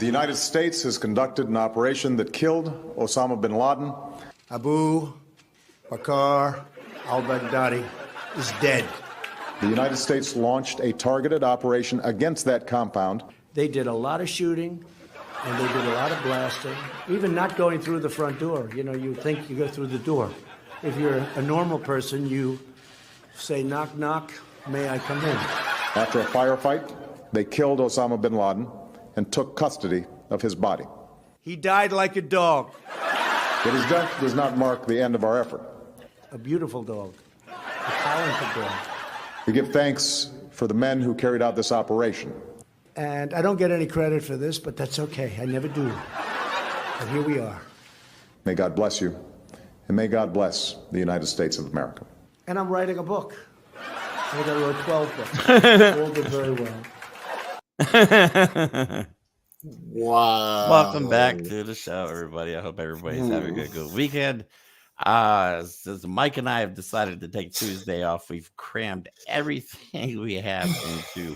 The United States has conducted an operation that killed Osama bin Laden. Abu Bakr al-Baghdadi is dead. The United States launched a targeted operation against that compound. They did a lot of shooting, and they did a lot of blasting, even not going through the front door. You know, you think you go through the door. If you're a normal person, you say, knock, knock, may I come in? After a firefight, they killed Osama bin Laden and took custody of his body. He died like a dog. But his death does not mark the end of our effort. A beautiful dog. A talented dog. We give thanks for the men who carried out this operation. And I don't get any credit for this, but that's okay. I never do. But here we are. May God bless you, and may God bless the United States of America. And I'm writing a book. I think I wrote 12 books. All did very well. Wow. Welcome back to the show, everybody. I hope everybody's having a good weekend. Since Mike and I have decided to take Tuesday off, we've crammed everything we have into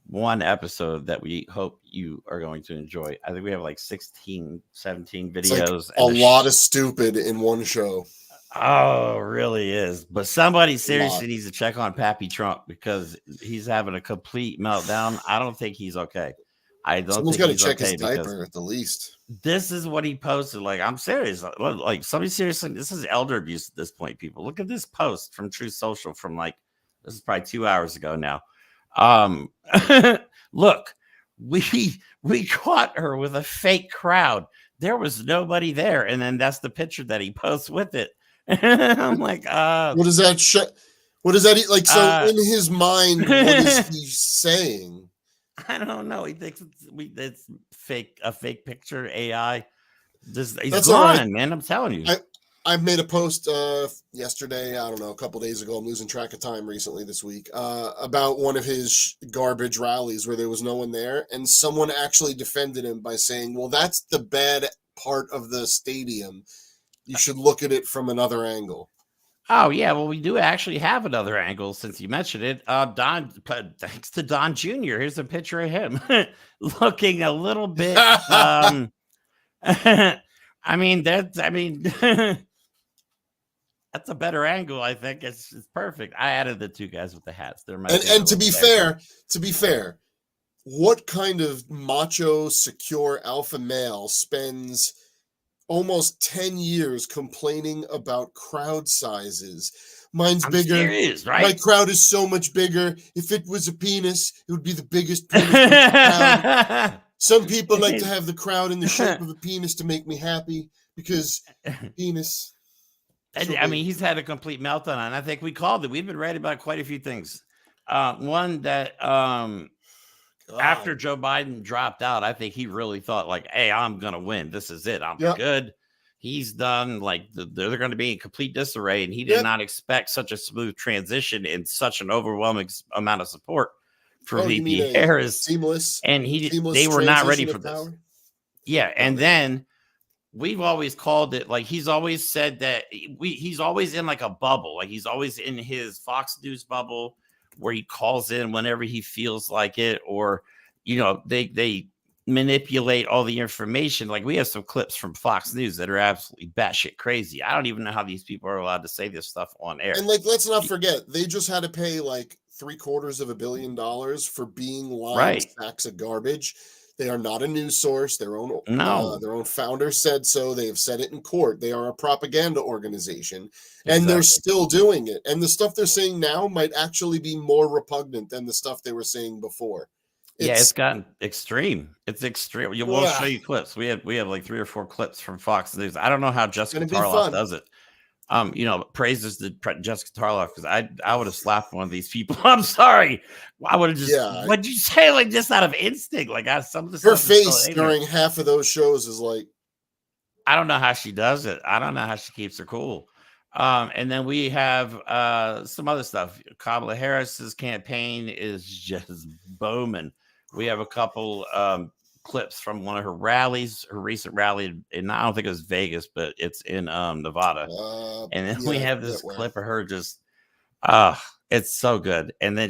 one episode that we hope you are going to enjoy. I think we have like 16, 17 videos. Like a lot of stupid in one show. Oh, it really is. But somebody seriously needs to check on Pappy Trump because he's having a complete meltdown. I don't think he's okay. I don't Someone's think got to check okay his diaper at the least. This is what he posted. Like, I'm serious. Like, somebody seriously, this is elder abuse at this point, people. Look at this post from True Social from like, this is probably 2 hours ago now. Look, we caught her with a fake crowd. There was nobody there. And then that's the picture that he posts with it. I'm like, what does that what does that like? So in his mind, what is he saying? I don't know. He thinks it's fake, a fake picture, AI. He's That's gone, all right. Man. I'm telling you. I made a post yesterday, I don't know, a couple days ago. I'm losing track of time recently this week, about one of his garbage rallies where there was no one there. And someone actually defended him by saying, well, that's the bad part of the stadium. You should look at it from another angle. Oh, yeah. Well, we do actually have another angle since you mentioned it. Don, thanks to Don Jr. Here's a picture of him looking a little bit. I mean, that's a better angle. I think it's perfect. I added the two guys with the hats. They're my and to be fair, what kind of macho, secure alpha male spends almost 10 years complaining about crowd sizes? Mine's bigger. Serious, right? My crowd is so much bigger. If it was a penis, it would be the biggest penis in the crowd. Some people like to have the crowd in the shape of a penis to make me happy because penis. I mean, he's had a complete meltdown, and I think we called it. We've been writing about quite a few things. One that after Joe Biden dropped out, I think he really thought like, hey, I'm going to win. This is it. I'm good. He's done. Like they're going to be in complete disarray. And he did not expect such a smooth transition and such an overwhelming amount of support for VP Harris. Seamless. And they were not ready for this. Yeah. And then we've always called it like he's always said that he's always in like a bubble. Like he's always in his Fox News bubble, where he calls in whenever he feels like it, or, you know, they manipulate all the information. Like we have some clips from Fox News that are absolutely batshit crazy. I don't even know how these people are allowed to say this stuff on air. And like, let's not forget, they just had to pay like $750 million for being lying sacks of garbage. They are not a news source. Their own founder said so. They have said it in court. They are a propaganda organization, and they're still doing it. And the stuff they're saying now might actually be more repugnant than the stuff they were saying before. It's gotten extreme. It's extreme. We'll show you clips. We have like 3 or 4 clips from Fox News. I don't know how Jessica Tarloff does it. You know, praises to Jessica Tarloff because I would have slapped one of these people. I'm sorry. I would have just. What'd you say? Like just out of instinct. Like some of the her face during half of those shows is like. I don't know how she does it. I don't know how she keeps her cool. And then we have some other stuff. Kamala Harris's campaign is just booming. We have a couple clips from one of her rallies, her recent rally, and I don't think it was Vegas, but it's in Nevada. And then we have this clip of her just It's so good. And then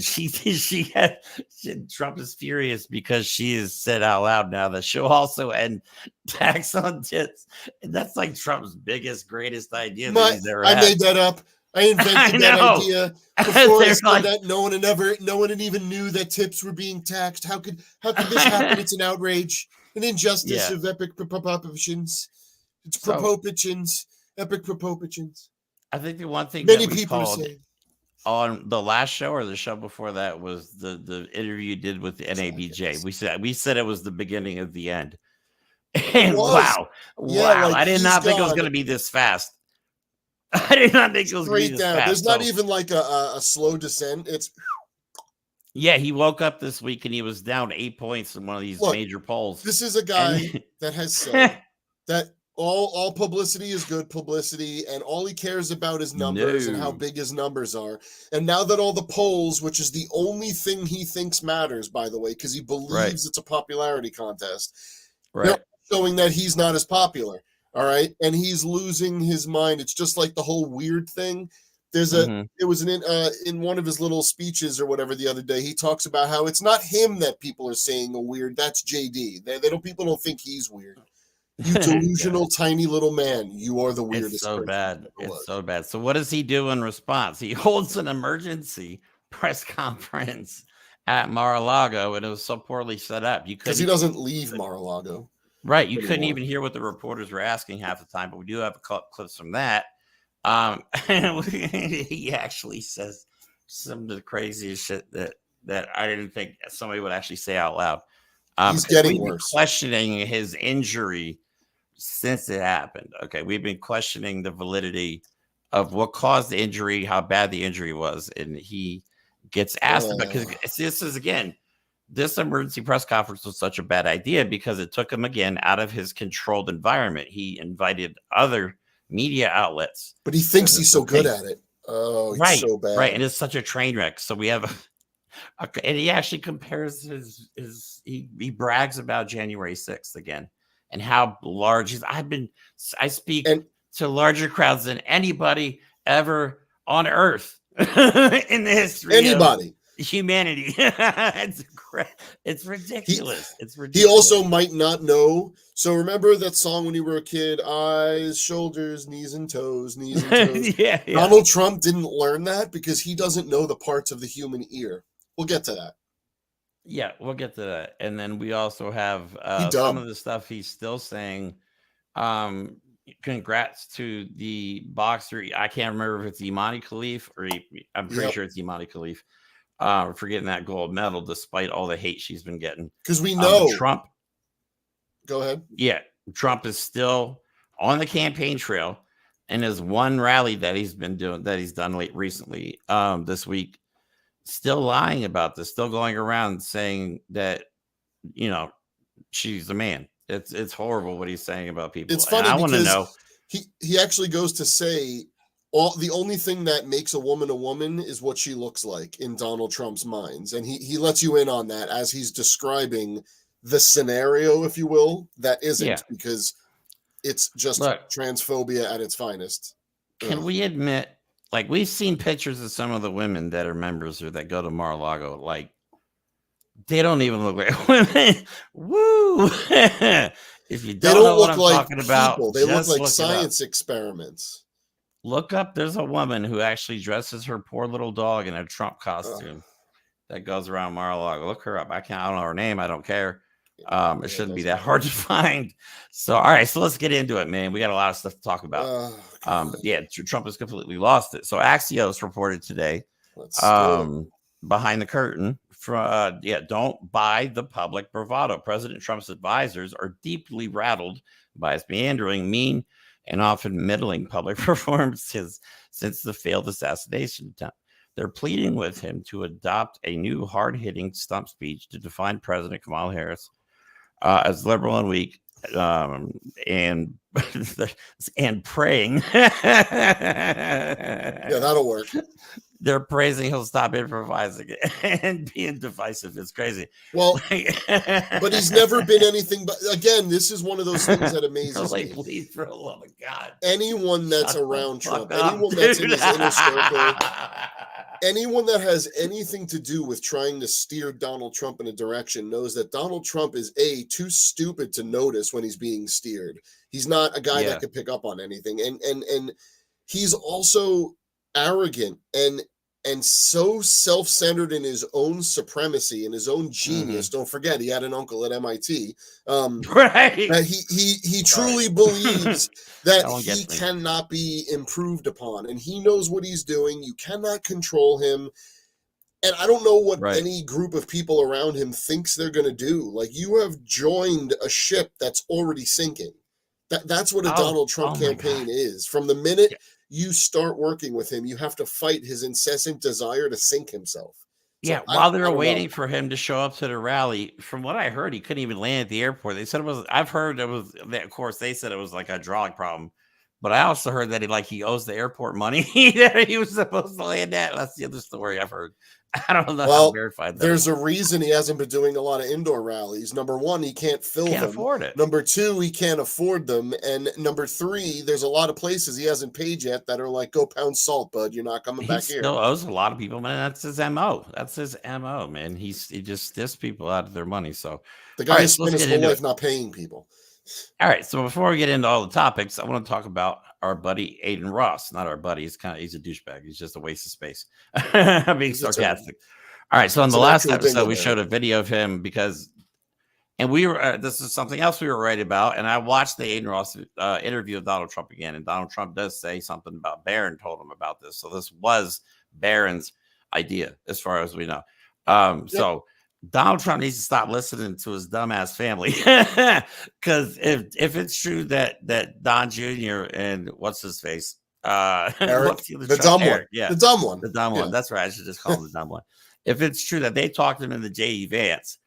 Trump is furious because she has said out loud now that she'll also end tax on tits. And that's like Trump's biggest, greatest idea that he's ever had. I made that up. I invented that idea before I said that. No one even knew that tips were being taxed. How could this happen? It's an outrage, an injustice of epic proportions. It's proportions, epic proportions. I think the one thing many that we people called are saying on the last show or the show before that was the interview you did with the NABJ. We said it was the beginning of the end. And wow. Like I did not think it was going to be this fast. I did not think it was going to be this fast. There's not even like a slow descent. It's he woke up this week and he was down 8 points in one of these major polls. This is a guy that has said that all publicity is good publicity, and all he cares about is numbers and how big his numbers are. And now that all the polls, which is the only thing he thinks matters, by the way, because he believes it's a popularity contest, they're showing that he's not as popular. All right, and he's losing his mind. It's just like the whole weird thing. There's it was in one of his little speeches or whatever the other day. He talks about how it's not him that people are saying are weird. That's JD. People don't think he's weird. You delusional tiny little man. You are the weirdest. It's so bad. It's so bad. So what does he do in response? He holds an emergency press conference at Mar-a-Lago, and it was so poorly set up. Because he doesn't leave Mar-a-Lago. Right. You couldn't even hear what the reporters were asking half the time, but we do have clips from that. He actually says some of the craziest shit that I didn't think somebody would actually say out loud. He's getting worse. Questioning his injury since it happened. Okay, we've been questioning the validity of what caused the injury, how bad the injury was, and he gets asked about, because this is again, this emergency press conference was such a bad idea because it took him again out of his controlled environment. He invited other media outlets, but he thinks he's so good at it. Oh, he's so bad. Right, and it's such a train wreck. So we have and he actually compares he brags about January 6th again and how large I speak to larger crowds than anybody ever on earth in the history of humanity. It's ridiculous. It's ridiculous. He also might not know. So remember that song when you were a kid, eyes, shoulders, knees and toes, knees and toes. Yeah. Donald Trump didn't learn that because he doesn't know the parts of the human ear. We'll get to that. Yeah, we'll get to that. And then we also have some of the stuff he's still saying. Congrats to the boxer. I can't remember if it's Imani Khalif or I'm pretty sure it's Imani Khalif. For getting that gold medal despite all the hate she's been getting. Because we know Trump. Go ahead. Yeah, Trump is still on the campaign trail, and his one rally that he's done recently, this week, still lying about this, still going around saying that, she's a man. It's horrible what he's saying about people. It's funny. I want to know. He actually goes to say the only thing that makes a woman is what she looks like in Donald Trump's minds, and he lets you in on that as he's describing the scenario, if you will, that isn't, because it's just transphobia at its finest. Can we admit, like, we've seen pictures of some of the women that are members or that go to Mar-a-Lago, like, they don't even look like women. Woo! If you don't know what I'm talking about, they look like science experiments. Look up. There's a woman who actually dresses her poor little dog in a Trump costume that goes around Mar-a-Lago. Look her up. I don't know her name. I don't care. It shouldn't be that hard to find. So, all right. So let's get into it, man. We got a lot of stuff to talk about. But yeah, Trump has completely lost it. So Axios reported today, behind the curtain, don't buy the public bravado. President Trump's advisors are deeply rattled by his meandering, mean, and often middling public performances since the failed assassination attempt. They're pleading with him to adopt a new hard-hitting stump speech to define President Kamala Harris as liberal and weak, and praying. Yeah, that'll work. They're praising he'll stop improvising and being divisive. It's crazy. Well, but he's never been anything but, again, this is one of those things that amazes me. Please, for the love of God. Anyone that's around Trump, anyone that's in his inner circle, anyone that has anything to do with trying to steer Donald Trump in a direction knows that Donald Trump is too stupid to notice when he's being steered. He's not a guy that could pick up on anything, and he's also arrogant and so self-centered in his own supremacy and his own genius. Don't forget, he had an uncle at MIT. Right. That he truly believes that he cannot be improved upon, and he knows what he's doing. You cannot control him. And I don't know what any group of people around him thinks they're going to do. Like, you have joined a ship that's already sinking. That's what a Donald Trump campaign is. From the minute you start working with him, you have to fight his incessant desire to sink himself. So while they were waiting for him to show up to the rally, from what I heard, he couldn't even land at the airport. They said it was, I've heard it was, of course, they said it was like a hydraulic problem. But I also heard that he owes the airport money that he was supposed to land at. That's the other story I've heard. I don't know how verified that. There's a reason he hasn't been doing a lot of indoor rallies. Number one, he can't afford it. Number two, he can't afford them. And number three, there's a lot of places he hasn't paid yet that are like, go pound salt, bud. You're not coming back here. He still owes a lot of people, man. That's his MO. That's his MO, man. He just stiffs people out of their money. So the guy has spent his whole life not paying people. All right. So before we get into all the topics, I want to talk about our buddy Aiden Ross. Not our buddy. He's a douchebag. He's just a waste of space. I'm being sarcastic. All right. So on the last episode, we showed a video of him and we were, this is something else we were right about. And I watched the Aiden Ross interview of Donald Trump again. And Donald Trump does say something about Barron told him about this. So this was Barron's idea, as far as we know. So Donald Trump needs to stop listening to his dumbass family, because if it's true that Don Jr. and what's his face, Eric, the dumb one, That's right. I should just call him the dumb one. If it's true that they talked him into J.D. Vance,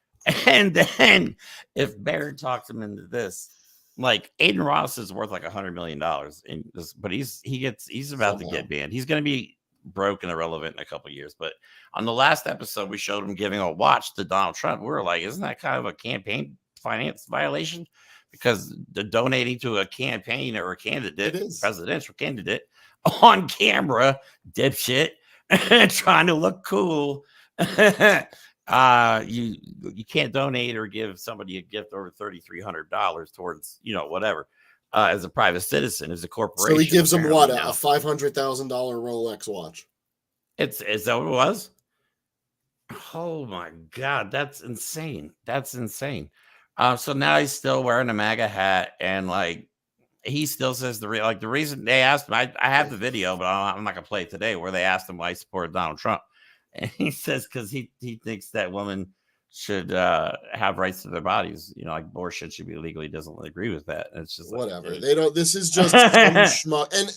and then if Barron talked him into this, like Aiden Ross is worth like $100 million in this, but he's about to get banned. He's going to be broke and irrelevant in a couple of years. But on the last episode, we showed him giving a watch to Donald Trump. We were like, isn't that kind of a campaign finance violation? Because the donating to a campaign or a candidate, presidential candidate, on camera, dipshit, trying to look cool. You can't donate or give somebody a gift over $3,300 towards, whatever. As a private citizen, as a corporation. So he gives him what, a $500,000 Rolex watch? Is that what it was? Oh my God, that's insane. So now he's still wearing a MAGA hat, and like he still says the reason they asked him. I have the video, but I'm not gonna play it today. Where they asked him why he supported Donald Trump, and he says because he thinks that women should have rights to their bodies, like abortion should be legal. He doesn't agree with that. And it's just whatever. They don't. This is just some schmuck. And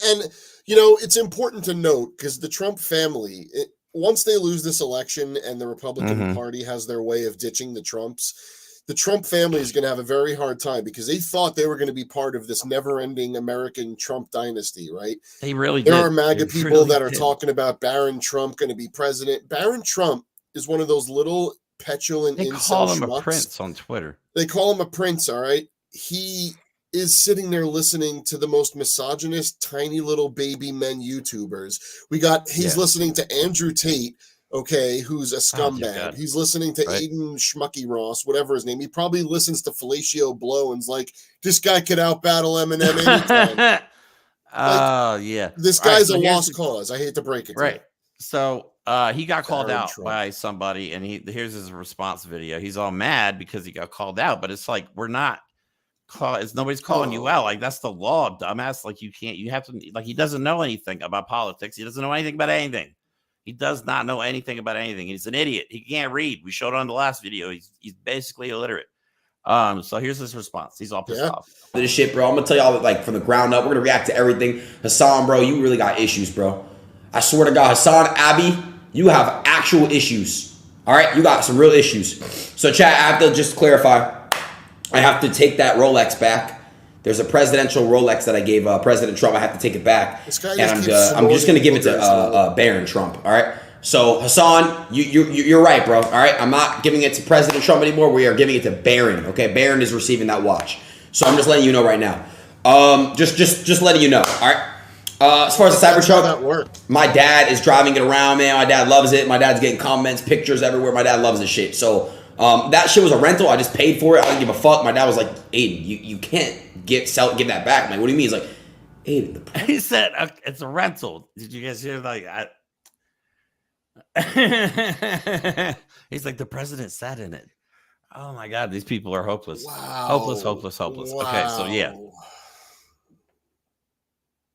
it's important to note, because the Trump family, once they lose this election and the Republican Party has their way of ditching the Trumps, the Trump family is going to have a very hard time, because they thought they were going to be part of this never-ending American Trump dynasty, right? They really did. There are MAGA people that are talking about Barron Trump going to be president. Barron Trump is one of those little petulant they call him schmucks. A prince on Twitter. They call him a prince. All right. He is sitting there listening to the most misogynist, tiny little baby men YouTubers. He's listening to Andrew Tate, who's a scumbag. He's listening to Aiden Schmucky Ross, whatever his name. He probably listens to Fellatio Blow and's like, this guy could outbattle Eminem anytime. This guy's a lost cause. I hate to break it to you. So he got called out by somebody, and here's his response video. He's all mad because he got called out, but it's like, we're not nobody's calling you out. Like, that's the law, dumbass. Like, you have to, like, he doesn't know anything about politics. He doesn't know anything about anything. He does not know anything about anything. He's an idiot. He can't read. We showed on the last video. He's basically illiterate. So here's his response. He's all pissed off. This shit, bro. I'm gonna tell y'all, like, from the ground up, we're gonna react to everything. Hassan, bro, you really got issues, bro. I swear to God, Hassan, Abby, you have actual issues. All right? You got some real issues. So, chat, I have to just clarify. I have to take that Rolex back. There's a presidential Rolex that I gave President Trump. I have to take it back. And I'm just going to give it to Barron Trump. All right? So, Hassan, you're right, bro. All right? I'm not giving it to President Trump anymore. We are giving it to Barron. Okay? Barron is receiving that watch. So, I'm just letting you know right now. Just letting you know. All right? As far as the Cybertruck, that worked. My dad is driving it around, man. My dad loves it. My dad's getting comments, pictures everywhere. My dad loves the shit. So that shit was a rental. I just paid for it. I didn't give a fuck. My dad was like, Aiden, you can't give that back. I'm like, what do you mean? He's like, Aiden, he said it's a rental. Did you guys hear? Like, he's like, the president sat in it. Oh my God, these people are hopeless. Wow. Hopeless. Wow. Okay, so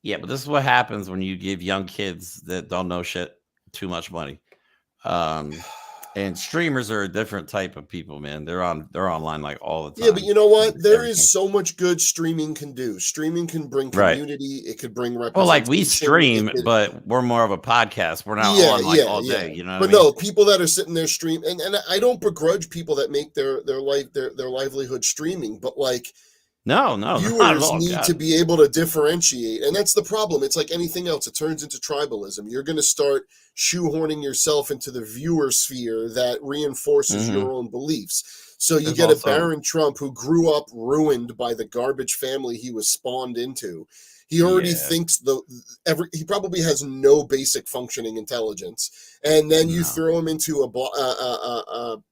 yeah, but this is what happens when you give young kids that don't know shit too much money. And streamers are a different type of people, man. They're online like all the time. Yeah, but you know what? There is so much good streaming can do. Streaming can bring community. It could bring representation. Well, like we stream, but we're more of a podcast. We're not on like all day. You know what I mean? No, people that are sitting there stream, and I don't begrudge people that make their livelihood streaming, but like. No, viewers need to be able to differentiate, and that's the problem. It's like anything else; it turns into tribalism. You're going to start shoehorning yourself into the viewer sphere that reinforces your own beliefs. So you get a Baron Trump who grew up ruined by the garbage family he was spawned into. He already thinks he probably has no basic functioning intelligence, and then you throw him into a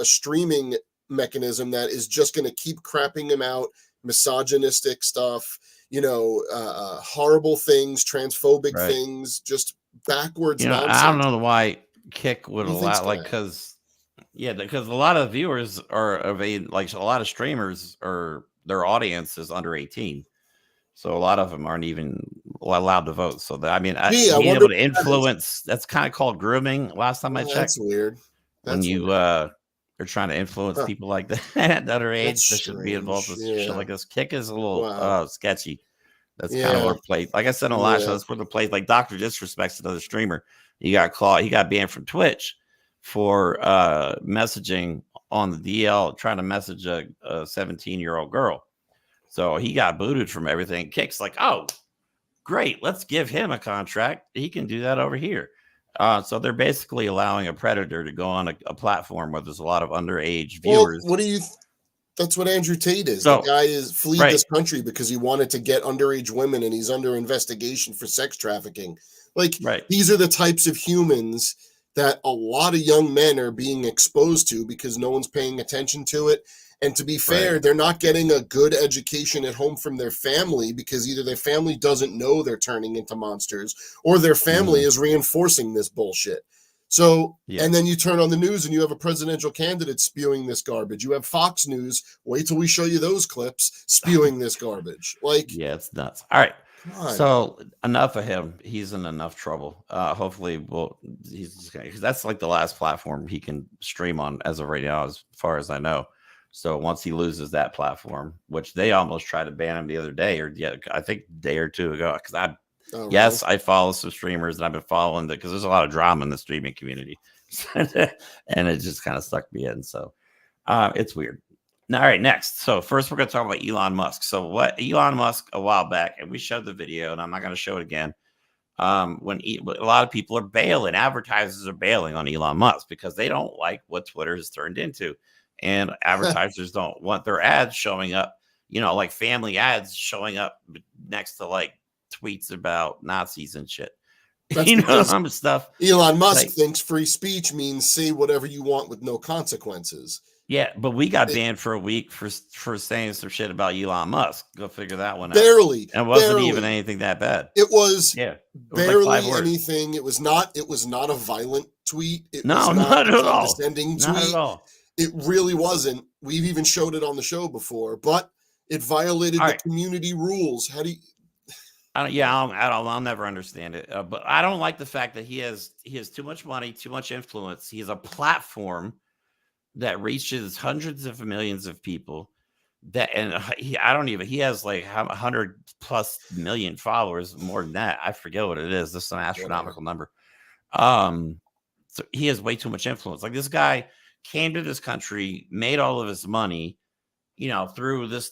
streaming mechanism that is just going to keep crapping him out, misogynistic stuff, horrible things, transphobic things, just backwards nonsense. I don't know why Kick would allow, like, because a lot of viewers are of age, like a lot of streamers are, their audience is under 18. So a lot of them aren't even allowed to vote. So that, being able to influence, that's kind of called grooming. Last time I checked. That's weird. When they're trying to influence people like that are age that should be involved with shit like this. Kick is a little sketchy. That's kind of where played. Like I said in the last show, that's where the play. Like Dr. Disrespects another streamer. He got banned from Twitch for messaging on the DL, trying to message a 17-year-old girl. So he got booted from everything. Kick's like, oh, great, let's give him a contract. He can do that over here. So they're basically allowing a predator to go on a platform where there's a lot of underage viewers. Well, that's what Andrew Tate is. The guy is fleed this country because he wanted to get underage women, and he's under investigation for sex trafficking. Like, these are the types of humans that a lot of young men are being exposed to because no one's paying attention to it. And to be fair, they're not getting a good education at home from their family because either their family doesn't know they're turning into monsters or their family is reinforcing this bullshit. So, and then you turn on the news and you have a presidential candidate spewing this garbage. You have Fox News. Wait till we show you those clips spewing this garbage. Like, yeah, it's nuts. All right. So enough of him. He's in enough trouble. Hopefully, he's just gonna, because that's like the last platform he can stream on as of right now, as far as I know. So once he loses that platform, which they almost tried to ban him the other day, I think a day or two ago, because I follow some streamers and I've been following because there's a lot of drama in the streaming community, and it just kind of sucked me in. So it's weird. Now, all right, next. So first we're going to talk about Elon Musk. So what Elon Musk a while back, and we showed the video, and I'm not going to show it again. When a lot of people are bailing, advertisers are bailing on Elon Musk because they don't like what Twitter has turned into. And advertisers don't want their ads showing up, like family ads showing up next to like tweets about Nazis and shit. Some stuff. Elon Musk thinks free speech means say whatever you want with no consequences. Yeah, but we got banned for a week for saying some shit about Elon Musk. Go figure that one out. Barely. And it wasn't even anything that bad. It was barely like anything. It was not a violent tweet. Not at all. Tweet. Not at all. It really wasn't. We've even showed it on the show before, but it violated the community rules. How do you? I'll never understand it. But I don't like the fact that he has too much money, too much influence. He has a platform that reaches hundreds of millions of people. He has like 100+ million followers, more than that. I forget what it is. This is an astronomical number. So he has way too much influence. Like, this guy came to this country, made all of his money, through this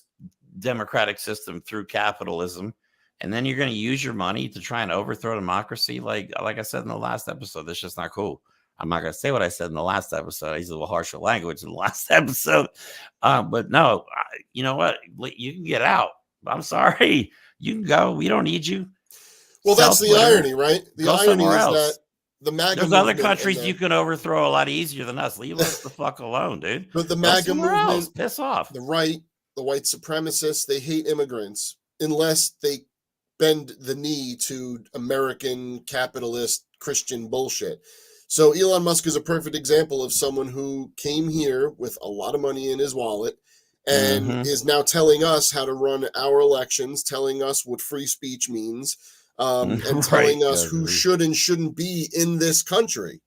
democratic system, through capitalism, and then you're going to use your money to try and overthrow democracy. Like I said in the last episode, that's just not cool. I'm not going to say what I said in the last episode. I used a little harsher language in the last episode. But no, you know what? You can get out. I'm sorry. You can go. We don't need you. Well, that's the irony, right? The irony is else. that the MAGA There's other countries you can overthrow a lot easier than us. Leave us the fuck alone, dude. But the MAGA movement, piss off. The right, the white supremacists, they hate immigrants unless they bend the knee to American capitalist Christian bullshit. So Elon Musk is a perfect example of someone who came here with a lot of money in his wallet and is now telling us how to run our elections, telling us what free speech means, and telling us who should and shouldn't be in this country.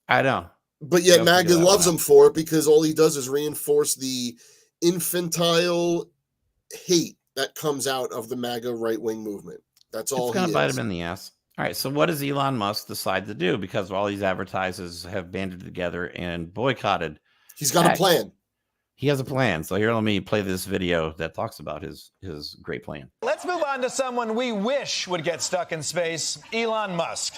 I know. But yet MAGA loves him for it because all he does is reinforce the infantile hate that comes out of the MAGA right-wing movement. That's all. It's going to bite him in the ass. All right, so what does Elon Musk decide to do? Because all these advertisers have banded together and boycotted. He's got a plan. He has a plan. So here, let me play this video that talks about his great plan. Let's move on to someone we wish would get stuck in space, Elon Musk.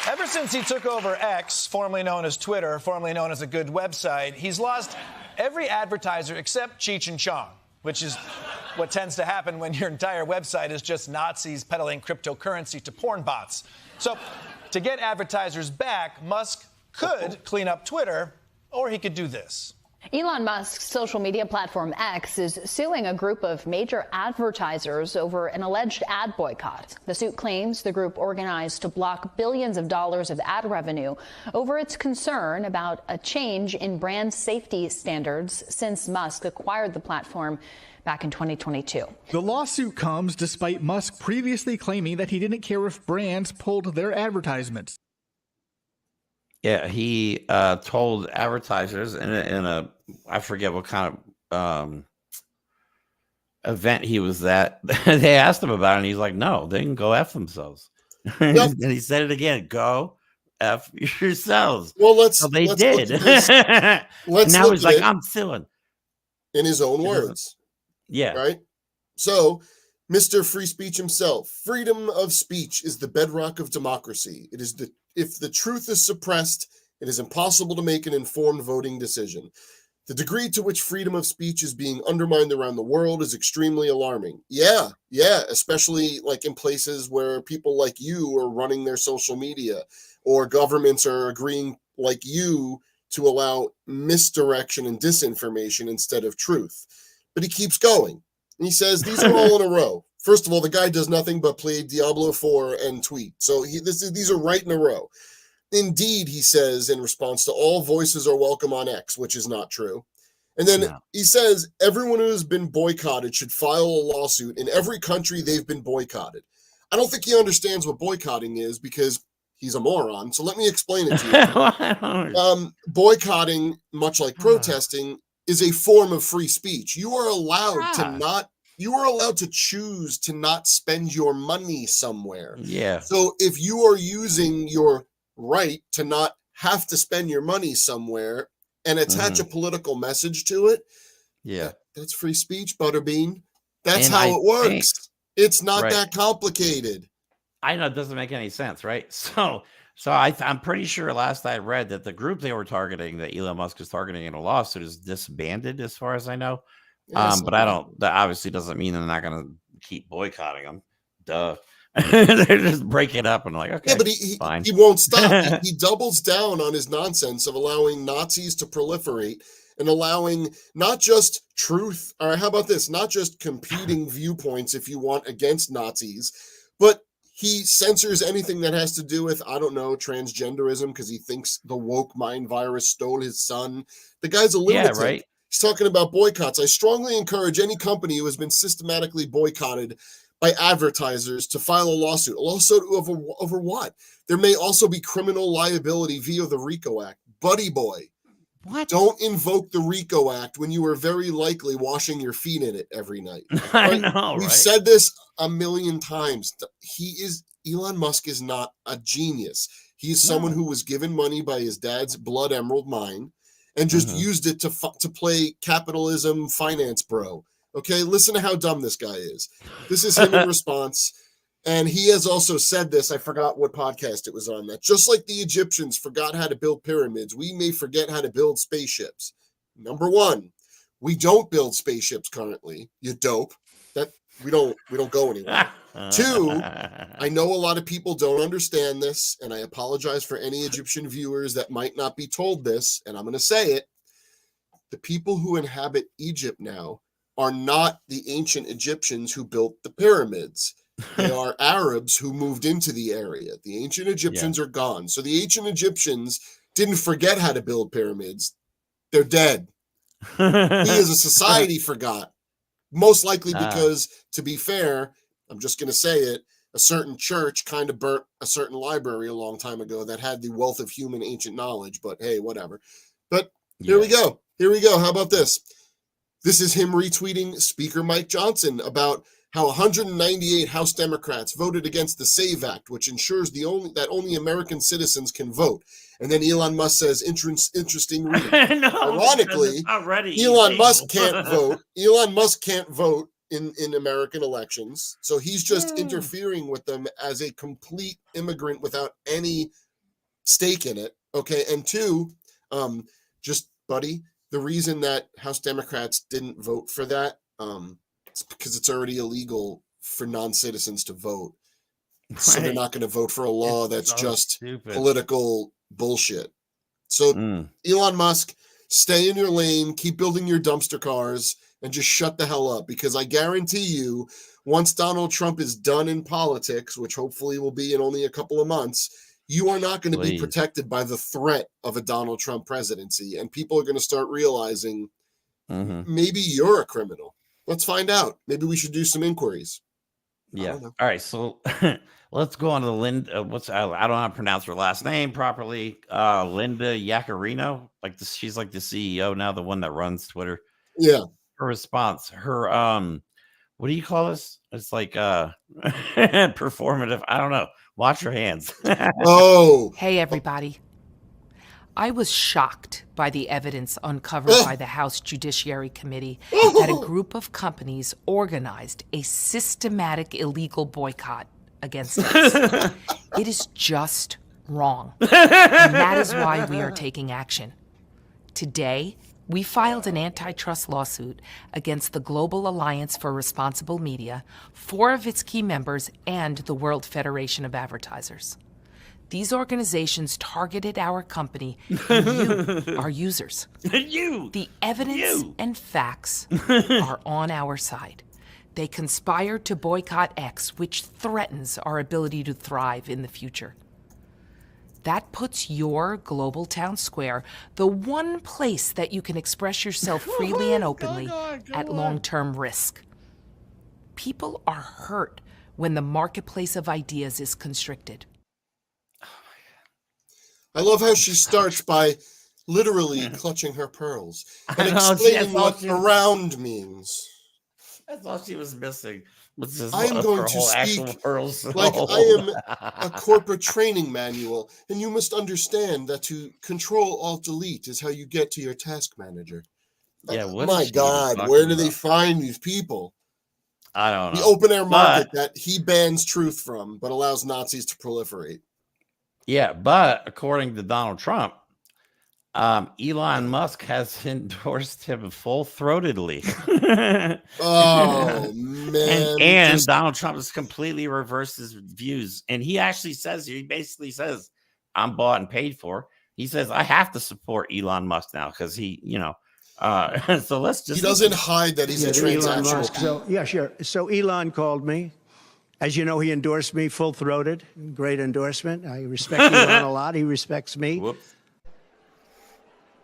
Ever since he took over X, formerly known as Twitter, formerly known as a good website, he's lost every advertiser except Cheech and Chong, which is what tends to happen when your entire website is just Nazis peddling cryptocurrency to porn bots. So to get advertisers back, Musk could clean up Twitter, or he could do this. Elon Musk's social media platform X is suing a group of major advertisers over an alleged ad boycott. The suit claims the group organized to block billions of dollars of ad revenue over its concern about a change in brand safety standards since Musk acquired the platform back in 2022. The lawsuit comes despite Musk previously claiming that he didn't care if brands pulled their advertisements. Yeah, he told advertisers in a I forget what kind of event he was at. They asked him about it, and he's like, "No, they can go F themselves." Yep. And he said it again: "Go F yourselves." Well, they did. Now he's like, "I'm suing." In his own words. Yeah. Right. So, Mr. Free Speech himself, freedom of speech is the bedrock of democracy. It is if the truth is suppressed, it is impossible to make an informed voting decision. The degree to which freedom of speech is being undermined around the world is extremely alarming. Yeah, especially like in places where people like you are running their social media, or governments are agreeing like you to allow misdirection and disinformation instead of truth. But he keeps going. And he says these are all in a row. First of all, the guy does nothing but play Diablo 4 and tweet. So these are right in a row. Indeed, he says in response to all voices are welcome on X, which is not true. And then he says everyone who has been boycotted should file a lawsuit in every country they've been boycotted. I don't think he understands what boycotting is because he's a moron. So let me explain it to you. Boycotting, much like protesting, is a form of free speech. You are allowed to choose to not spend your money somewhere. Yeah. So if you are using your right to not have to spend your money somewhere and attach a political message to it, that's free speech, Butterbean. That's how it works. It's not that complicated. I know it doesn't make any sense, right? So I'm pretty sure last I read that the group they were targeting, that Elon Musk is targeting in a lawsuit, is disbanded, as far as I know. But that obviously doesn't mean they're not going to keep boycotting them. Duh. They're just breaking up and like, okay, yeah, but he won't stop. He doubles down on his nonsense of allowing Nazis to proliferate and allowing not just truth, or how about this, not just competing viewpoints, if you want, against Nazis, but he censors anything that has to do with, I don't know, transgenderism, because he thinks the woke mind virus stole his son. The guy's a lunatic. Yeah, right. He's talking about boycotts. I strongly encourage any company who has been systematically boycotted by advertisers to file a lawsuit. A lawsuit over what? There may also be criminal liability via the RICO Act. Buddy boy, what? Don't invoke the RICO Act when you are very likely washing your feet in it every night. I know, We've said this a million times. Elon Musk is not a genius. He is someone who was given money by his dad's blood emerald mine and just used it to play capitalism finance bro. Okay, listen to how dumb this guy is. This is him in response. And he has also said this, I forgot what podcast it was on, that just like the Egyptians forgot how to build pyramids, we may forget how to build spaceships. Number one, We don't build spaceships currently. You dope. That we don't go anywhere. 2, I know a lot of people don't understand this, and I apologize for any Egyptian viewers that might not be told this, and I'm going to say it. The people who inhabit Egypt now are not the ancient Egyptians who built the pyramids. They are Arabs who moved into the area. The ancient Egyptians are gone. So the ancient Egyptians didn't forget how to build pyramids. They're dead. We as a society forgot. Most likely because, to be fair, I'm just going to say it, a certain church kind of burnt a certain library a long time ago that had the wealth of human ancient knowledge, but hey, whatever. But here we go. Here we go. How about this? This is him retweeting Speaker Mike Johnson about how 198 House Democrats voted against the SAVE Act, which ensures that only American citizens can vote. And then Elon Musk says, interesting read. No, ironically, Elon Musk can't vote. Elon Musk can't vote in American elections. So he's just interfering with them as a complete immigrant without any stake in it. Okay. And 2, just buddy, the reason that House Democrats didn't vote for that, it's because it's already illegal for non-citizens to vote. So they're not going to vote for a law that's just stupid political bullshit. So Elon Musk, stay in your lane, keep building your dumpster cars, and just shut the hell up. Because I guarantee you, once Donald Trump is done in politics, which hopefully will be in only a couple of months, you are not going to be protected by the threat of a Donald Trump presidency. And people are going to start realizing maybe you're a criminal. Let's find out. Maybe we should do some inquiries. Yeah. All right. So let's go on to Linda. I don't know how to pronounce her last name properly. Linda Yaccarino. She's like the CEO now, the one that runs Twitter. Yeah. Her response, her what do you call this? It's like performative. I don't know. Watch your hands. Oh. Hey, everybody. I was shocked by the evidence uncovered by the House Judiciary Committee that a group of companies organized a systematic illegal boycott against us. It is just wrong. And that is why we are taking action. Today, we filed an antitrust lawsuit against the Global Alliance for Responsible Media, 4 of its key members, and the World Federation of Advertisers. These organizations targeted our company and you, our users. The evidence and facts are on our side. They conspired to boycott X, which threatens our ability to thrive in the future. That puts your global town square, the one place that you can express yourself freely and openly, at long-term risk. People are hurt when the marketplace of ideas is constricted. I love how she starts by literally clutching her pearls and explaining what around means. That's all she was missing. I am going to speak like I am a corporate training manual, and you must understand that to Control-Alt-Delete is how you get to your task manager. Yeah, my God, where do they find these people? I don't know. The open-air market that he bans truth from, but allows Nazis to proliferate. Yeah, but according to Donald Trump, Elon Musk has endorsed him full-throatedly. Oh, man. And Donald Trump has completely reversed his views. And he actually says, he basically says, I'm bought and paid for. He says, I have to support Elon Musk now because he, so let's just. He doesn't hide that he's a transactional. So, yeah, sure. So Elon called me. As you know, he endorsed me full-throated. Great endorsement. I respect Elon a lot. He respects me. Whoops.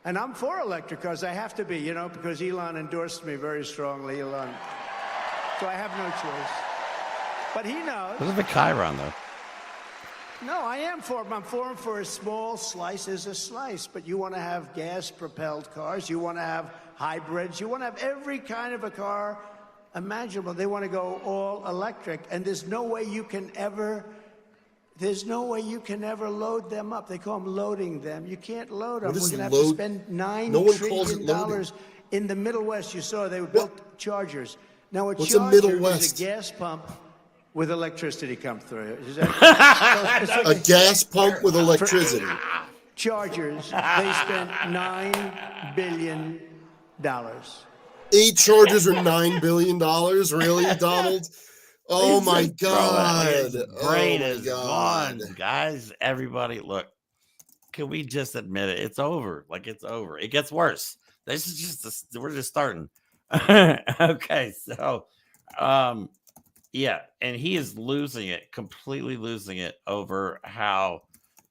And I'm for electric cars. I have to be, because Elon endorsed me very strongly, Elon. So I have no choice. But he knows. Look at the Chiron, though. No, I am for him. I'm for him for a small slice is a slice. But you want to have gas-propelled cars. You want to have hybrids. You want to have every kind of a car imaginable. They want to go all electric. And there's no way you can ever load them up. They call them loading them. You can't load them. We're going to have to spend $9 trillion in the Middle West. You saw they built chargers. Now What's charger a Middle West? is a gas pump with electricity come through. Is that a gas pump with electricity? Chargers, they spent $9 billion. 8 charges or $9 billion. Really, Donald? Oh my God. Brain is gone, guys. Everybody, look. Can we just admit it? It's over. Like, it's over. It gets worse. This is just we're just starting. Okay, so yeah, and he is losing it, completely losing it over how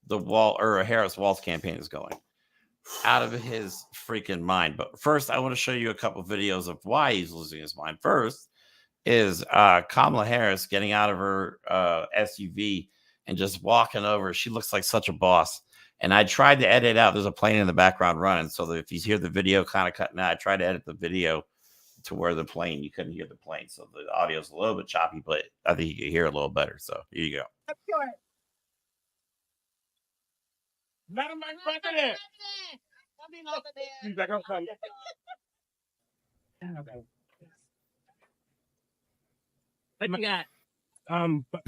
the Harris Walz campaign is going. Out of his freaking mind. But first, I want to show you a couple of videos of why he's losing his mind. First is Kamala Harris getting out of her SUV and just walking over. She looks like such a boss. And I tried to edit out. There's a plane in the background running, so that if you hear the video kind of cutting out, I tried to edit the video to where the plane, you couldn't hear the plane. So the audio is a little bit choppy, but I think you can hear it a little better. So here you go. What you got?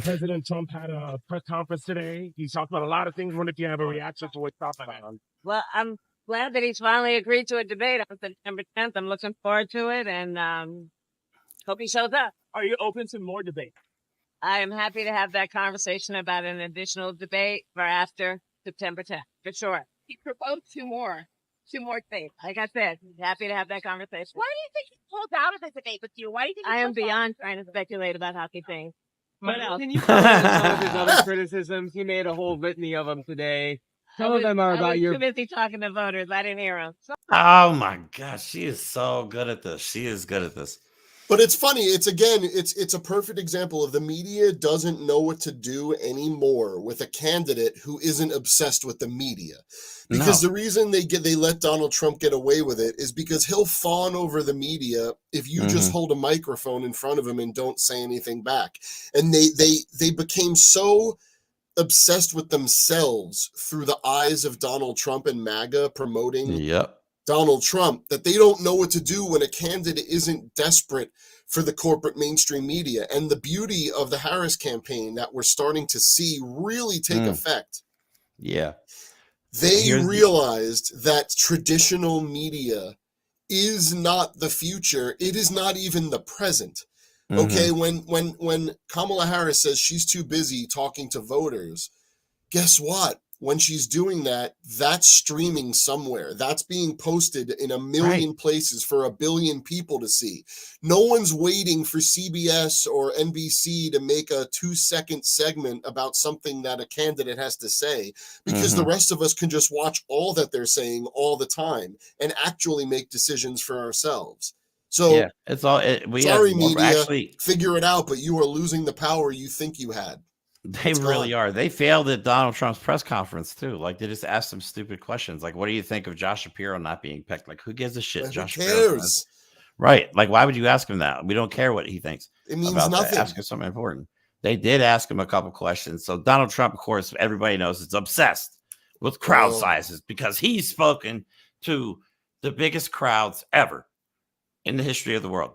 President Trump had a press conference today. He talked about a lot of things. Wonder if you have a reaction to what he talked about. Well, I'm glad that he's finally agreed to a debate on September 10th. I'm looking forward to it, and hope he shows up. Are you open to more debate? I am happy to have that conversation about an additional debate for after September 10th, for sure. He proposed two more debates. Like I said, happy to have that conversation. Why do you think he pulled out of the debate with you? Why do you think I am beyond trying to speculate about hockey things. What else? Can you comment on some of his other criticisms? He made a whole litany of them today. Some of them are about your... too busy talking to voters. I didn't hear him. Oh my gosh, she is so good at this. She is good at this. But it's funny. It's a perfect example of the media doesn't know what to do anymore with a candidate who isn't obsessed with the media. Because the reason they let Donald Trump get away with it is because he'll fawn over the media if you just hold a microphone in front of him and don't say anything back. And they became so obsessed with themselves through the eyes of Donald Trump and MAGA promoting Donald Trump that they don't know what to do when a candidate isn't desperate for the corporate mainstream media. And the beauty of the Harris campaign that we're starting to see really take effect. Yeah. They realized that traditional media is not the future. It is not even the present. Okay, when Kamala Harris says she's too busy talking to voters, guess what? When she's doing that, that's streaming somewhere. That's being posted in 1 million places for 1 billion people to see. No one's waiting for CBS or NBC to make a 2-second segment about something that a candidate has to say, because the rest of us can just watch all that they're saying all the time and actually make decisions for ourselves. So yeah, it's all. Sorry, media, figure it out, but you are losing the power you think you had. They really are. They failed at Donald Trump's press conference too. Like, they just asked some stupid questions. Like, what do you think of Josh Shapiro not being picked? Like, who gives a shit? Who Josh cares? Right. Like, why would you ask him that? We don't care what he thinks. It means about nothing. That. Ask him something important. They did ask him a couple questions. So Donald Trump, of course, everybody knows, is obsessed with crowd sizes because he's spoken to the biggest crowds ever in the history of the world.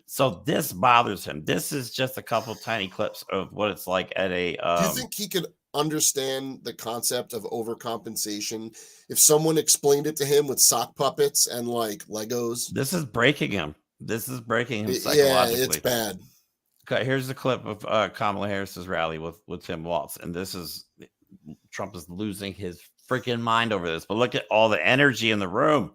So this bothers him. This is just a couple tiny clips of what it's like at a do you think he could understand the concept of overcompensation if someone explained it to him with sock puppets and like Legos? This is breaking him. This is breaking him psychologically. Yeah, it's bad. Okay, here's the clip of Kamala Harris's rally with Tim Walz, and this is Trump is losing his freaking mind over this. But look at all the energy in the room.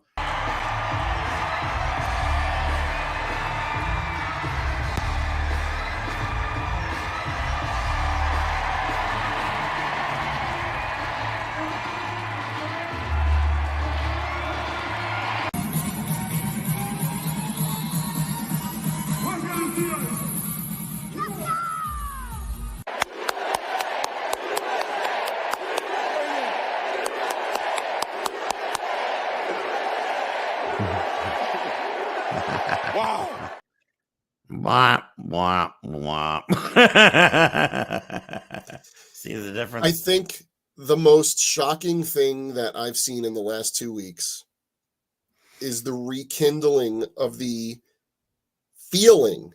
Wah, wah, wah. See the difference? I think the most shocking thing that I've seen in the last 2 weeks is the rekindling of the feeling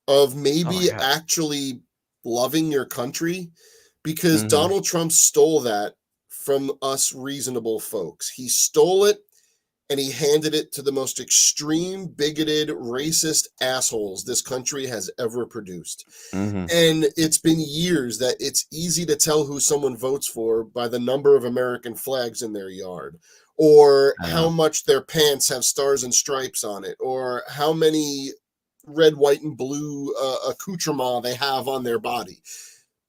of maybe actually loving your country, because Donald Trump stole that from us reasonable folks. He stole it and he handed it to the most extreme, bigoted, racist assholes this country has ever produced. Mm-hmm. And it's been years that it's easy to tell who someone votes for by the number of American flags in their yard, or how much their pants have stars and stripes on it, or how many red, white, and blue accoutrements they have on their body.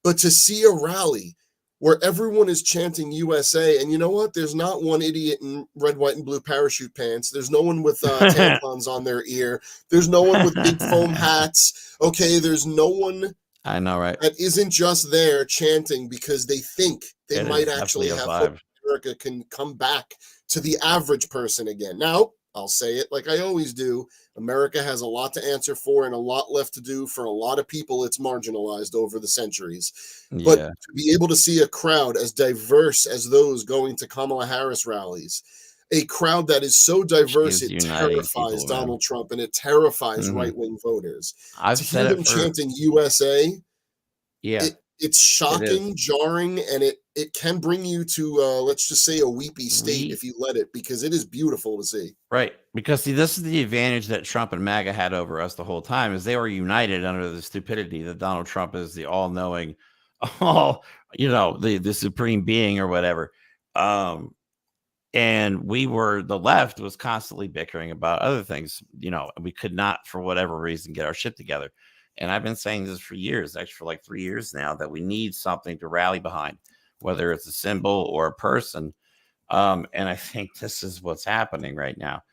But to see a rally where everyone is chanting USA, and you know what? There's not one idiot in red, white, and blue parachute pants. There's no one with tampons on their ear. There's no one with big foam hats. Okay, there's no one. I know, right? That isn't just there chanting because they think they might actually have hope America can come back to the average person again. Now, I'll say it like I always do. America has a lot to answer for and a lot left to do for a lot of people it's marginalized over the centuries. But to be able to see a crowd as diverse as those going to Kamala Harris rallies, a crowd that is so diverse it terrifies Donald Trump and it terrifies right-wing voters. I've said them chanting USA, it's shocking, it jarring, and it can bring you to let's just say a weepy state if you let it, because it is beautiful to see. Right, because see, this is the advantage that Trump and MAGA had over us the whole time, is they were united under the stupidity that Donald Trump is the all-knowing, the supreme being or whatever. And the left was constantly bickering about other things. We could not, for whatever reason, get our shit together. And I've been saying this for years, actually for like 3 years now, that we need something to rally behind, whether it's a symbol or a person. And I think this is what's happening right now.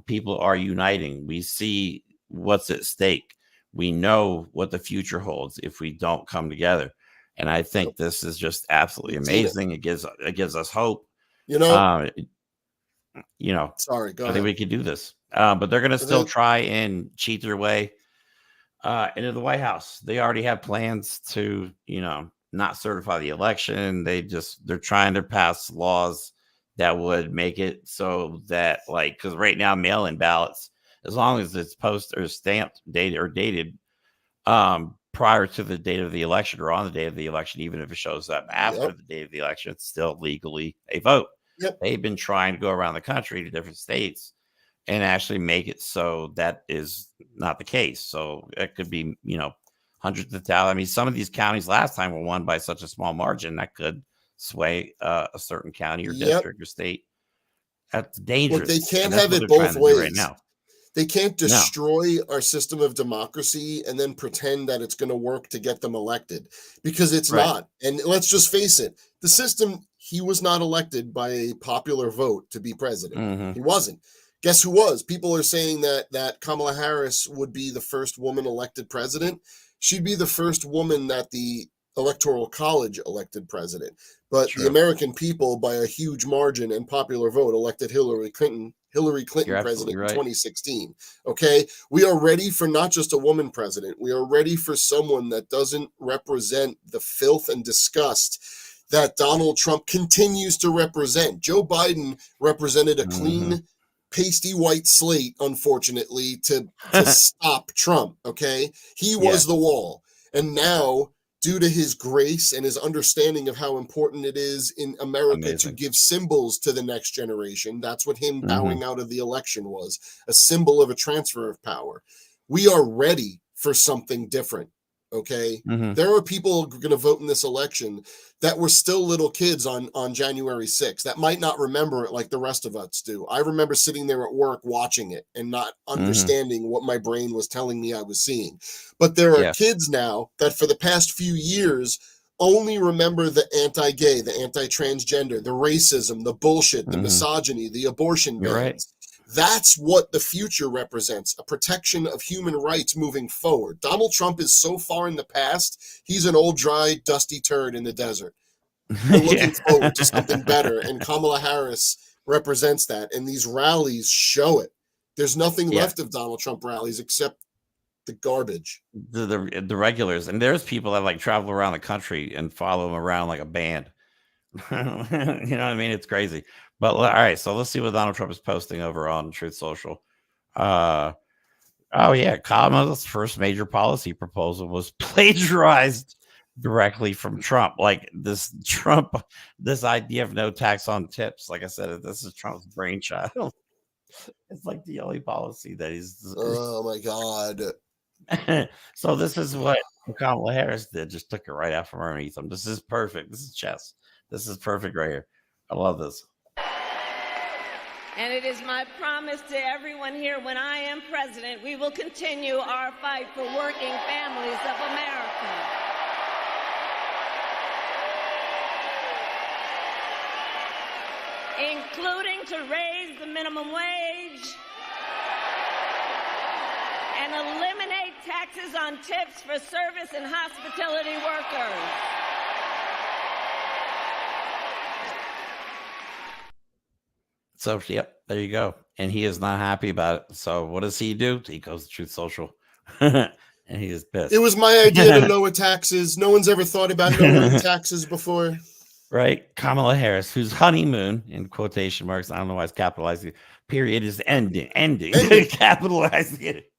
People are uniting. We see what's at stake. We know what the future holds if we don't come together. And I think this is just absolutely amazing. It gives us hope. Sorry, go I think we could do this. But they're going to still try and cheat their way into the White House. They already have plans to, not certify the election. They're trying to pass laws that would make it so that, because right now mail-in ballots, as long as it's posted or stamped, dated prior to the date of the election or on the day of the election, even if it shows up after the date of the election, it's still legally a vote. They've been trying to go around the country to different states and actually make it so that is not the case. So it could be, hundreds of thousands. I mean, some of these counties last time were won by such a small margin that could sway a certain county or district or state. That's dangerous. Look, they can't have it both ways right now. They can't destroy our system of democracy and then pretend that it's going to work to get them elected, because it's not. And let's just face it, the system, he was not elected by a popular vote to be president. He wasn't. Guess who was? People are saying that Kamala Harris would be the first woman elected president. She'd be the first woman that the Electoral College elected president. But the American people, by a huge margin and popular vote, elected Hillary Clinton president in 2016. Okay, we are ready for not just a woman president. We are ready for someone that doesn't represent the filth and disgust that Donald Trump continues to represent. Joe Biden represented a clean, pasty white slate, unfortunately, to stop Trump. Okay, he was the wall, and now, due to his grace and his understanding of how important it is in America to give symbols to the next generation. That's what him bowing out of the election was, a symbol of a transfer of power. We are ready for something different. Okay. There are people going to vote in this election that were still little kids on January 6th that might not remember it like the rest of us do. I remember sitting there at work watching it and not understanding what my brain was telling me I was seeing. But there are kids now that for the past few years only remember the anti-gay, the anti-transgender, the racism, the bullshit, the misogyny, the abortion bans. That's what the future represents, a protection of human rights moving forward. Donald Trump is so far in the past, he's an old, dry, dusty turd in the desert. We're looking forward to something better, and Kamala Harris represents that, and these rallies show it. There's nothing left of Donald Trump rallies except the garbage. The regulars, and there's people that travel around the country and follow him around like a band. You know what I mean? It's crazy. But all right, so let's see what Donald Trump is posting over on Truth Social. Kamala's first major policy proposal was plagiarized directly from Trump. Like this idea of no tax on tips. Like I said, this is Trump's brainchild. It's like the only policy that he's. Oh my God. So this is what Kamala Harris did. Just took it right out from underneath him. This is perfect. This is chess. This is perfect right here. I love this. And it is my promise to everyone here, when I am president, we will continue our fight for working families of America. Including to raise the minimum wage and eliminate taxes on tips for service and hospitality workers. So, yep, there you go. And he is not happy about it. So what does he do? He goes to Truth Social. And he is pissed. It was my idea to lower taxes. No one's ever thought about lowering taxes before. Right? Kamala Harris, whose honeymoon, in quotation marks, I don't know why it's capitalizing, period, is ending, capitalizing it,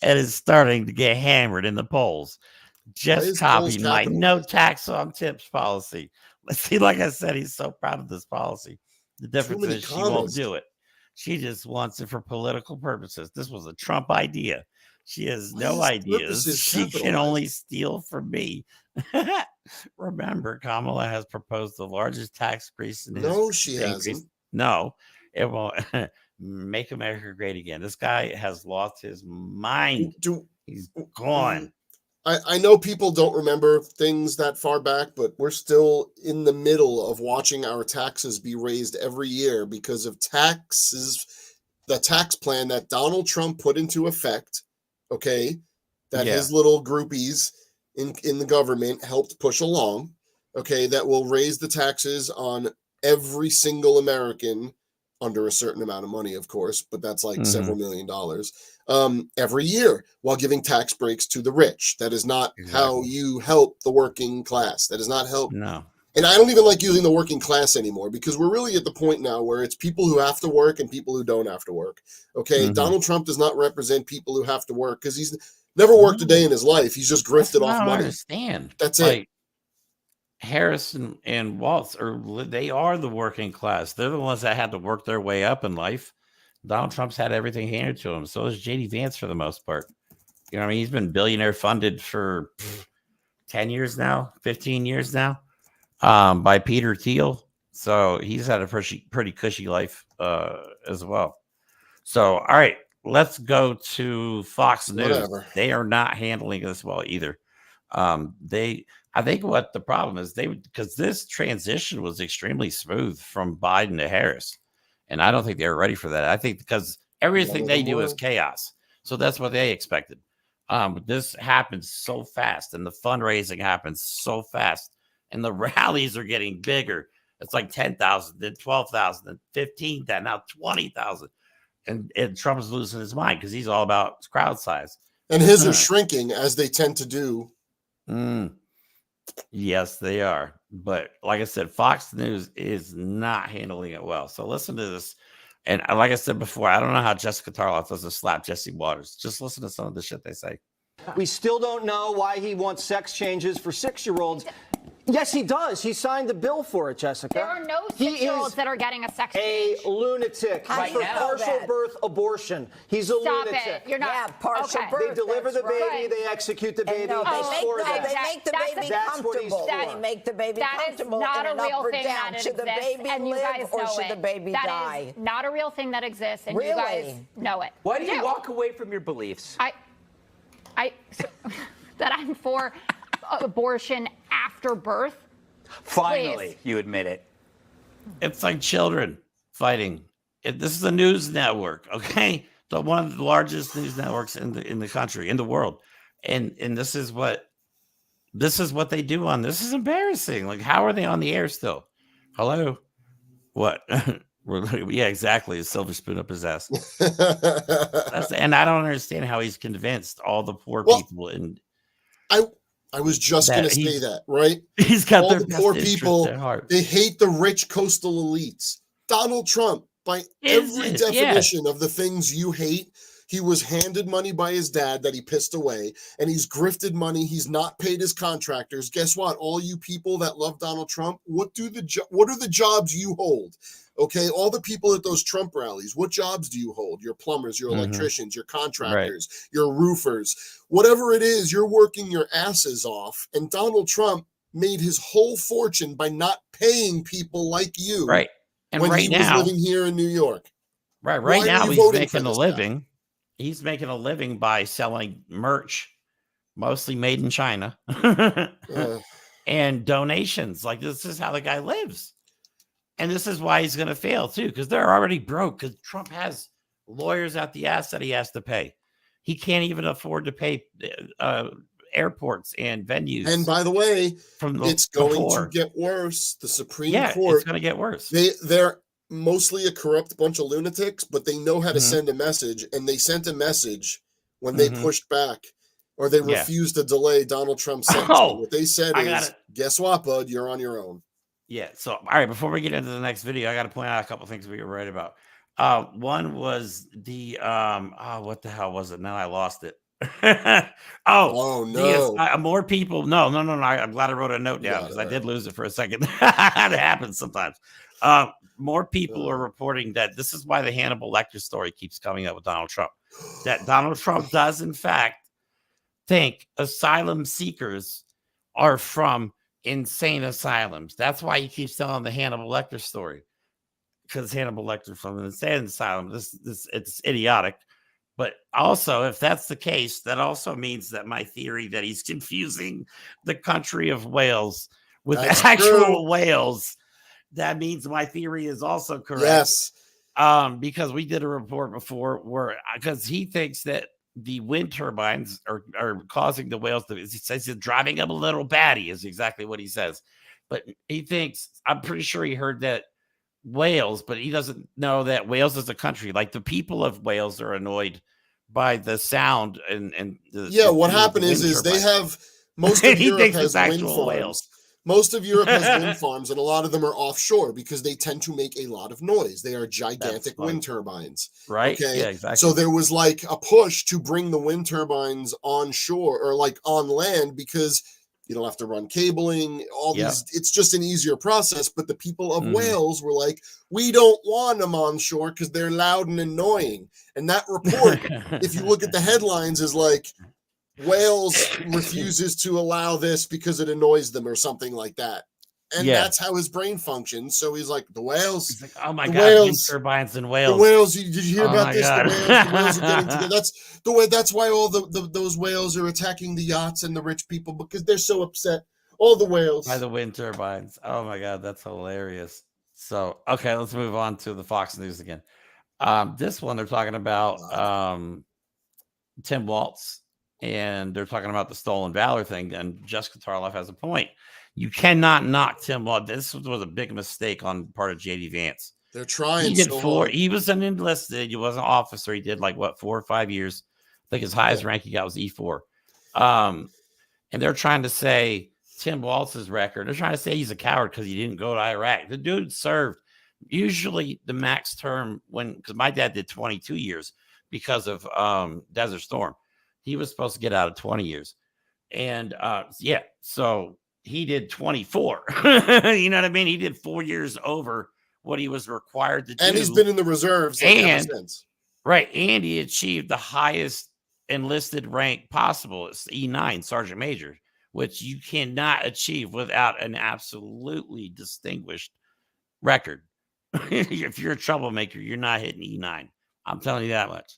and is starting to get hammered in the polls. Just copied my no tax on tips policy. Let's see, like I said, he's so proud of this policy. The difference is she won't do it. She just wants it for political purposes. This was a Trump idea. She has no ideas. She can only steal from me. Remember, Kamala has proposed the largest tax increase in No, she hasn't. No, it won't. Make America great again. This guy has lost his mind. He's gone. I know people don't remember things that far back, but we're still in the middle of watching our taxes be raised every year because of taxes, the tax plan that Donald Trump put into effect, okay, that his little groupies in the government helped push along, okay, that will raise the taxes on every single American under a certain amount of money, of course, but that's like several $1 million every year, while giving tax breaks to the rich. That is not how you help the working class. That is not help. No. And I don't even like using the working class anymore, because we're really at the point now where it's people who have to work and people who don't have to work. Okay. Donald Trump does not represent people who have to work, because he's never worked a day in his life. He's just grifted off money. I understand. That's it. Harris and Waltz they are the working class. They're the ones that had to work their way up in life. Donald Trump's had everything handed to him. So is JD Vance for the most part. You know what I mean? He's been billionaire funded for 10 years now, 15 years now, by Peter Thiel. So he's had a pretty cushy life as well. So, all right, let's go to Fox News. Whatever. They are not handling this well either. I think what the problem is, because this transition was extremely smooth from Biden to Harris. And I don't think they were ready for that. I think because everything they do is chaos. So that's what they expected. This happens so fast, and the fundraising happens so fast, and the rallies are getting bigger. It's like 10,000, then 12,000, then 15,000, now 20,000. And Trump is losing his mind because he's all about crowd size. And his are shrinking, as they tend to do. Yes, they are. But like I said, Fox News is not handling it well. So listen to this. And like I said before, I don't know how Jessica Tarloff doesn't slap Jesse Waters. Just listen to some of the shit they say. We still don't know why he wants sex changes for 6-year-olds. Yes, he does. He signed the bill for it, Jessica. There are no 6-year-olds that are getting a sex change. A lunatic. Right for now. partial birth abortion. He's a Stop lunatic. it. You're not. partial birth. They deliver the baby. Right. They execute the baby. No, they make the baby comfortable. They make the baby comfortable. That is not a real thing down. that Should the exists, baby and you live guys or know should it. the baby That die? is not a real thing that exists, and you guys know it. Why do you walk away from your beliefs? That I'm for abortion after birth. Finally, Please. you admit it. It's like children fighting. This is a news network, okay? One of the largest news networks in the country, in the world, and this is what they do on. This is embarrassing. Like, how are they on the air still? Hello, what? Yeah, exactly. A silver spoon up his ass. And I don't understand how he's convinced all the poor people. And I was just going to say that, right? He's got all the poor people. At heart. They hate the rich coastal elites. Donald Trump, by every definition of the things you hate, He was handed money by his dad that he pissed away, and he's grifted money. He's not paid his contractors. Guess what? All you people that love Donald Trump, what are the jobs you hold? Okay, all the people at those Trump rallies, what jobs do you hold? Your plumbers, your electricians, your contractors, your roofers, whatever it is, you're working your asses off. And Donald Trump made his whole fortune by not paying people like you. Right. And when right he now, was living here in New York. Right now he's making a living. Guy? He's making a living by selling merch, mostly made in China, and donations. Like, this is how the guy lives. And this is why he's going to fail too, because they're already broke. Because Trump has lawyers out the ass that he has to pay. He can't even afford to pay airports and venues. And by the way, it's going to get worse. The Supreme Court, it's going to get worse. They're mostly a corrupt bunch of lunatics, but they know how to send a message. And they sent a message when they pushed back, or they refused to delay Donald Trump's sentencing. What they said is, guess what, bud? You're on your own. Yeah. So, all right, before we get into the next video, I got to point out a couple of things we were right about. One was the what the hell was it? Now I lost it. Oh no. More people. No. I'm glad I wrote a note down, because I did lose it for a second. It happens sometimes. More people are reporting that this is why the Hannibal Lecter story keeps coming up with Donald Trump. That Donald Trump does, in fact, think asylum seekers are from insane asylums. That's why he keeps telling the Hannibal Lecter story, because Hannibal Lecter from an insane asylum. It's idiotic. But also, if that's the case, that also means that my theory that he's confusing the country of Wales with actual Wales, that means my theory is also correct. Yes. Because we did a report before where, because he thinks that the wind turbines are causing the whales to, he says he's driving them a little batty, is exactly what he says. But he thinks, I'm pretty sure he heard that Wales, but he doesn't know that Wales is a country. Like, the people of Wales are annoyed by the sound and what happened is they have, most of Europe has wind farms. Whales. Most of Europe has wind farms, and a lot of them are offshore because they tend to make a lot of noise. They are gigantic wind turbines. Right. Okay. Yeah, exactly. So there was like a push to bring the wind turbines on shore, or like on land, because you don't have to run cabling, all these, it's just an easier process. But the people of Wales were like, we don't want them on shore because they're loud and annoying. And that report, if you look at the headlines, is like, Wales refuses to allow this because it annoys them, or something like that. And that's how his brain functions. So he's like, the whales. He's like, oh my God, wind turbines in Wales. The whales, did you hear about this? The whales are getting together. That's the way. That's why all those whales are attacking the yachts and the rich people, because they're so upset. All the whales. By the wind turbines. Oh my God, that's hilarious. So, okay, let's move on to the Fox News again. This one, they're talking about Tim Walz. And they're talking about the stolen valor thing. And Jessica Tarloff has a point. You cannot knock Tim Walz. This was a big mistake on part of JD Vance. They're trying. He did he was an enlisted. He was an officer. He did like 4 or 5 years. I think his highest rank he got was E4. And they're trying to say Tim Walz's record. They're trying to say he's a coward because he didn't go to Iraq. The dude served. Usually the max term, because my dad did 22 years because of Desert Storm. He was supposed to get out of 20 years. And so he did 24. You know what I mean? He did 4 years over what he was required to do. And he's been in the reserves ever since. Right. And he achieved the highest enlisted rank possible. It's E9, Sergeant Major, which you cannot achieve without an absolutely distinguished record. If you're a troublemaker, you're not hitting E9. I'm telling you that much.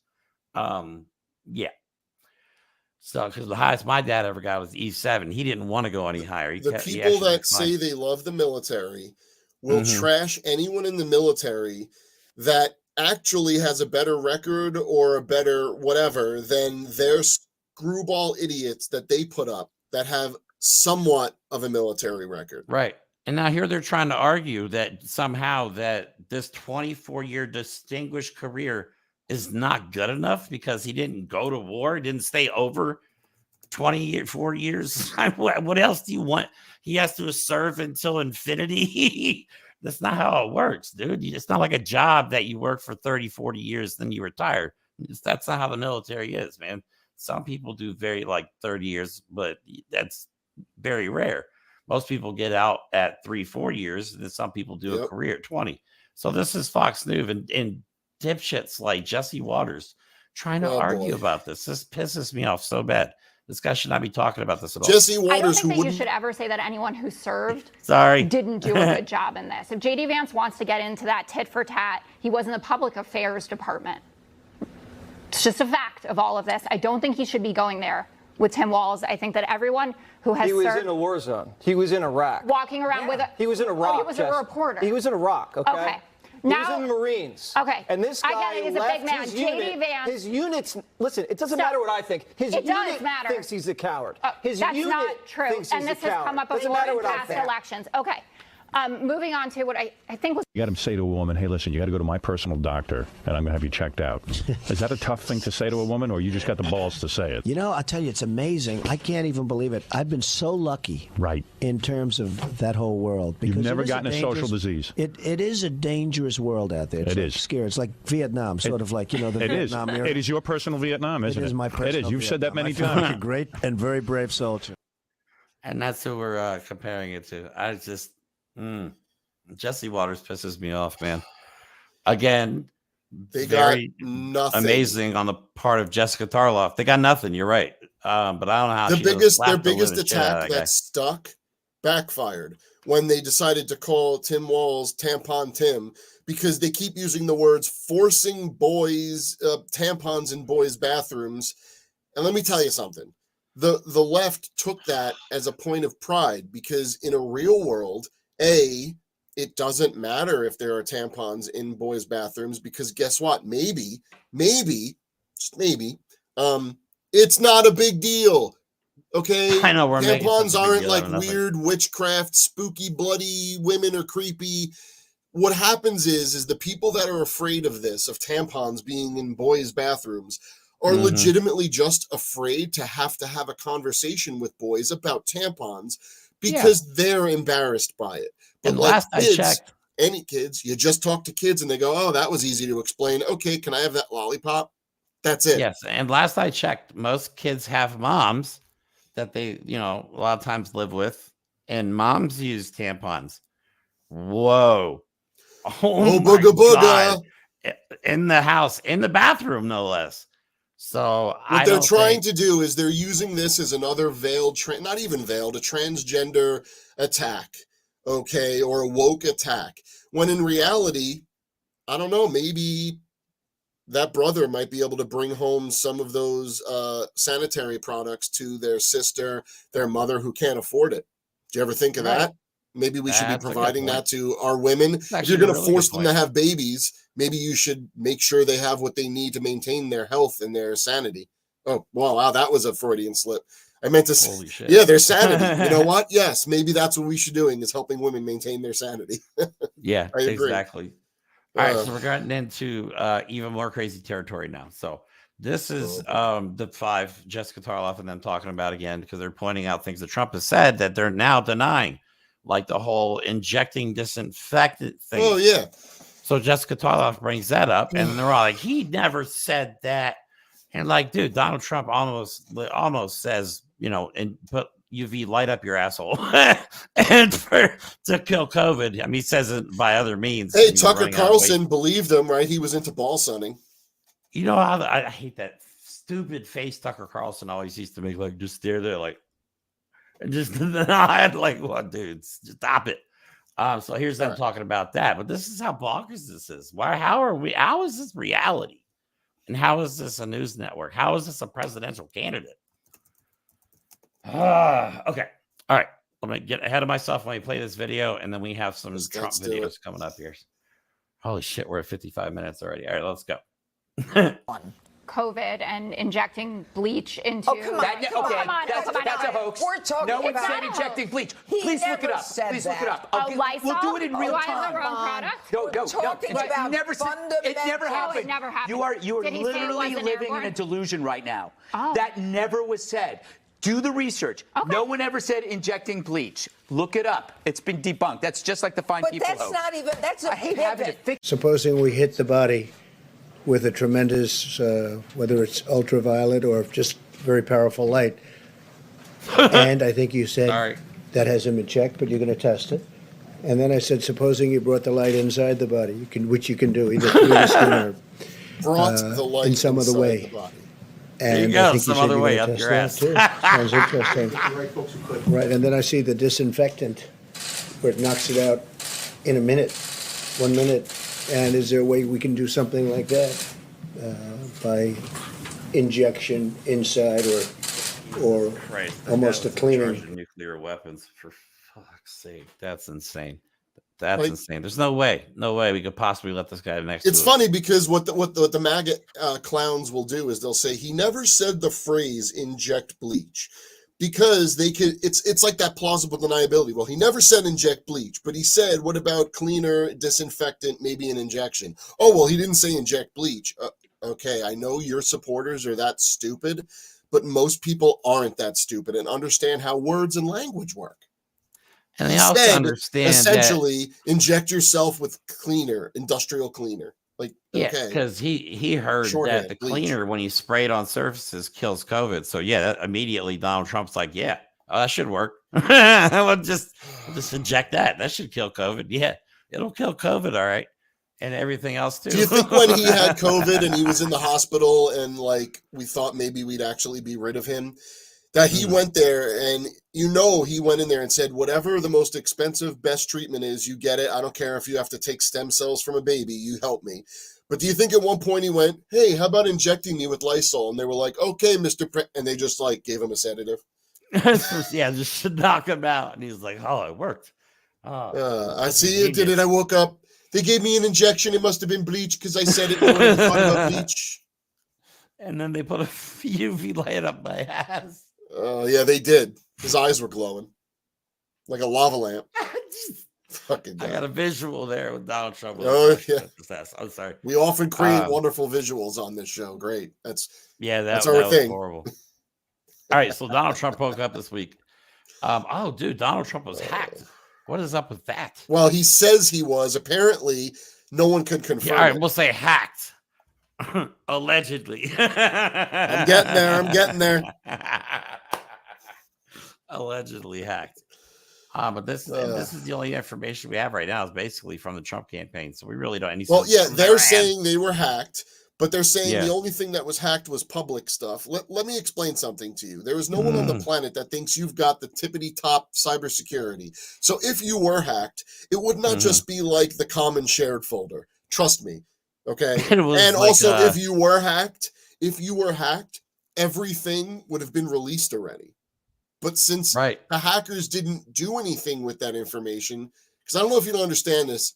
So, because the highest my dad ever got was E7. He didn't want to go any higher. People that say they love the military will trash anyone in the military that actually has a better record or a better whatever than their screwball idiots that they put up that have somewhat of a military record. Right. And now here they're trying to argue that somehow that this 24-year distinguished career is not good enough because he didn't go to war, didn't stay over 24 years. What else do you want? He has to serve until infinity. That's not how it works, dude. It's not like a job that you work for 30, 40 years, then you retire. That's not how the military is, man. Some people do very like 30 years, but that's very rare. Most people get out at 3-4 years, and then some people do a career at 20. So this is Fox News and dipshits like Jesse Waters trying to argue about this. This pisses me off so bad. This guy should not be talking about this at all. Jesse Waters, I don't think that you should ever say that anyone who served didn't do a good job in this. If J.D. Vance wants to get into that tit for tat, he was in the public affairs department. It's just a fact of all of this. I don't think he should be going there with Tim Walz. I think that everyone who has served... He was in a war zone. He was in Iraq. Walking around with a... He was in Iraq. Oh, he was a reporter. He was in Iraq, okay? Okay. He was in the Marines. Okay. And this guy I get it. He's a big man. his J.D. unit. Vance. His units... Listen, it doesn't matter what I think. His it does unit matter. thinks he's a coward. His That's unit not true. thinks And he's this a has coward. come up Doesn't before matter in what I past think. elections. Okay. Moving on to what I think was... You got to say to a woman, hey, listen, you got to go to my personal doctor, and I'm going to have you checked out. Is that a tough thing to say to a woman, or you just got the balls to say it? You know, I tell you, it's amazing. I can't even believe it. I've been so lucky, right, in terms of that whole world. You've never gotten a social disease. It is a dangerous world out there. It's it is scary. It's like Vietnam, sort of like, you know, the Vietnam era. It is your personal Vietnam, isn't it? It is my personal It is. You've said that many Vietnam. times. A great and very brave soldier. And that's who we're comparing it to. I just... Jesse Waters pisses me off, man. Again, they very got nothing. Amazing on the part of Jessica Tarloff. They got nothing. You're right, but I don't know how their biggest attack that stuck backfired when they decided to call Tim Walz Tampon Tim, because they keep using the words forcing boys tampons in boys' bathrooms. And let me tell you something. The left took that as a point of pride, because in a real world, it doesn't matter if there are tampons in boys' bathrooms, because guess what? Maybe, just maybe, it's not a big deal. Okay, I know tampons aren't like weird witchcraft, spooky, bloody women are creepy. What happens is the people that are afraid of this, of tampons being in boys' bathrooms, are legitimately just afraid to have a conversation with boys about tampons because they're embarrassed by it. But and like last kids, I checked, any kids, you just talk to kids and they go, oh, that was easy to explain. Okay, can I have that lollipop? That's it. Yes, and last I checked, most kids have moms that they, a lot of times live with, and moms use tampons. Whoa. Oh booga booga. In the house, in the bathroom, no less. So what they're trying to do is they're using this as another veiled, not even veiled, a transgender attack, okay, or a woke attack. When in reality, I don't know, maybe that brother might be able to bring home some of those sanitary products to their sister, their mother who can't afford it. Do you ever think of that? Maybe we should be providing that to our women. If you're going to force them to have babies, maybe you should make sure they have what they need to maintain their health and their sanity. Oh, wow, that was a Freudian slip. I meant to say, their sanity. You know what? Yes, maybe that's what we should be doing, is helping women maintain their sanity. Yeah, I agree. Exactly. All right, so we're getting into even more crazy territory now. So this is the 5, Jessica Tarloff and them talking about again, because they're pointing out things that Trump has said that they're now denying, like the whole injecting disinfectant thing. Oh, yeah. So Jessica Tarloff brings that up, and they're all like, he never said that. And like, dude, Donald Trump almost says, and put UV light up your asshole and to kill COVID. I mean, he says it by other means. Hey, Tucker Carlson believed him, right? He was into ball sunning. You know how I hate that stupid face Tucker Carlson always used to make, like, just stare there, like, and just I had like, what, dude, stop it. So here's them talking about that. But this is how bonkers this is. How is this reality? And how is this a news network? How is this a presidential candidate? Okay. All right. Let me get ahead of myself when we play this video, and then we have some Trump videos coming up here. Holy shit, we're at 55 minutes already. All right, let's go. COVID and injecting bleach into... Oh, come on. That's a hoax. We're talking no one about said injecting bleach. He Please look it never up. said Please that. look it up. Lysol? We'll do it in real Do I have time. the wrong product? No. Talking about It never happened. It never happened. You are Did he say it literally wasn't living airborne? in a delusion right now. Oh. That never was said. Do the research. Okay. No one ever said injecting bleach. Look it up. It's been debunked. That's just like the fine people But that's hoax. not even, that's a I hate having to fix. Supposing we hit the body with a tremendous, whether it's ultraviolet or just very powerful light. And I think you said that hasn't been checked, but you're going to test it. And then I said, supposing you brought the light inside the body, which you can do either through the skin or brought the light in some other way. The body. And there you go, I think some you said other you're way gonna up test your that ass. too. Sounds interesting. Right, and then I see the disinfectant, where it knocks it out in a minute, 1 minute. And is there a way we can do something like that by injection inside or almost a cleaning? Nuclear weapons, for fuck's sake. That's insane. That's insane. There's no way we could possibly let this guy next. It's funny because what the MAGA clowns will do is they'll say he never said the phrase "inject bleach," because they could. It's like that plausible deniability. Well, he never said inject bleach, but he said, "What about cleaner, disinfectant, maybe an injection?" Oh, well, he didn't say inject bleach. Okay, I know your supporters are that stupid, but most people aren't that stupid and understand how words and language work. And they also understand essentially inject yourself with cleaner, industrial cleaner. Like, okay, because he heard that the cleaner, when you spray it on surfaces, kills COVID. So that immediately Donald Trump's like, that should work. we'll just inject that. That should kill COVID. Yeah, it'll kill COVID, all right, and everything else too. Do you think when he had COVID and he was in the hospital and like we thought maybe we'd actually be rid of him, that he went there and he went in there and said, whatever the most expensive, best treatment is, you get it. I don't care if you have to take stem cells from a baby, you help me. But do you think at one point he went, hey, how about injecting me with Lysol? And they were like, okay, Mr. And they just like gave him a sedative. Just to knock him out. And he's like, oh, it worked. I see you did it. I woke up. They gave me an injection. It must have been bleach because I said it. No one thought about bleach. And then they put a UV light up my ass. Oh, yeah, they did. His eyes were glowing like a lava lamp. Fucking God. I got a visual there with Donald Trump. Oh, yeah. I'm sorry. We often create wonderful visuals on this show. Great. That's that our thing. Was horrible. All right, so Donald Trump woke up this week. Donald Trump was hacked. What is up with that? Well, he says he was. Apparently, no one could confirm. All right, we'll say hacked. Allegedly. I'm getting there. Allegedly hacked. But this is the only information we have right now is basically from the Trump campaign. So we really don't. They're saying they were hacked, but they're saying the only thing that was hacked was public stuff. Let me explain something to you. There is no one on the planet that thinks you've got the tippity top cybersecurity. So if you were hacked, it would not just be like the common shared folder. Trust me. Okay. And like, also, if you were hacked, everything would have been released already. But since the hackers didn't do anything with that information, because I don't know if you don't understand this,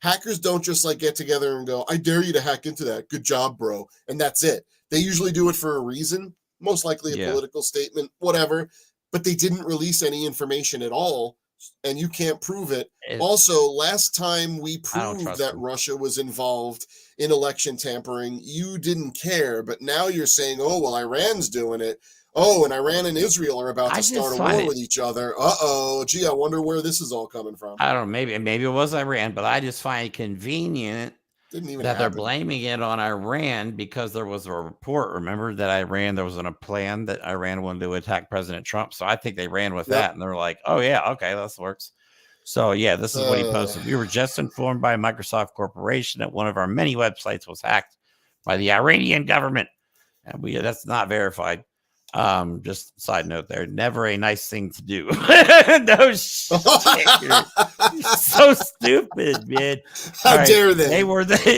hackers don't just like get together and go, I dare you to hack into that. Good job, bro. And that's it. They usually do it for a reason, most likely a political statement, whatever. But they didn't release any information at all. And you can't prove it. Also, last time we proved that Russia was involved in election tampering, you didn't care. But now you're saying, oh, well, Iran's doing it. Oh, and Iran and Israel are about to start a war with each other. Uh-oh. Gee, I wonder where this is all coming from. I don't know. Maybe it was Iran, but I just find it convenient that they're blaming it on Iran because there was a report, remember, that there was a plan that Iran wanted to attack President Trump. So I think they ran with that, and they're like, oh, yeah, okay, this works. So, yeah, this is what he posted. We were just informed by Microsoft Corporation that one of our many websites was hacked by the Iranian government. And that's not verified. Just side note there, never a nice thing to do. No shit. You're so stupid, man. How dare they?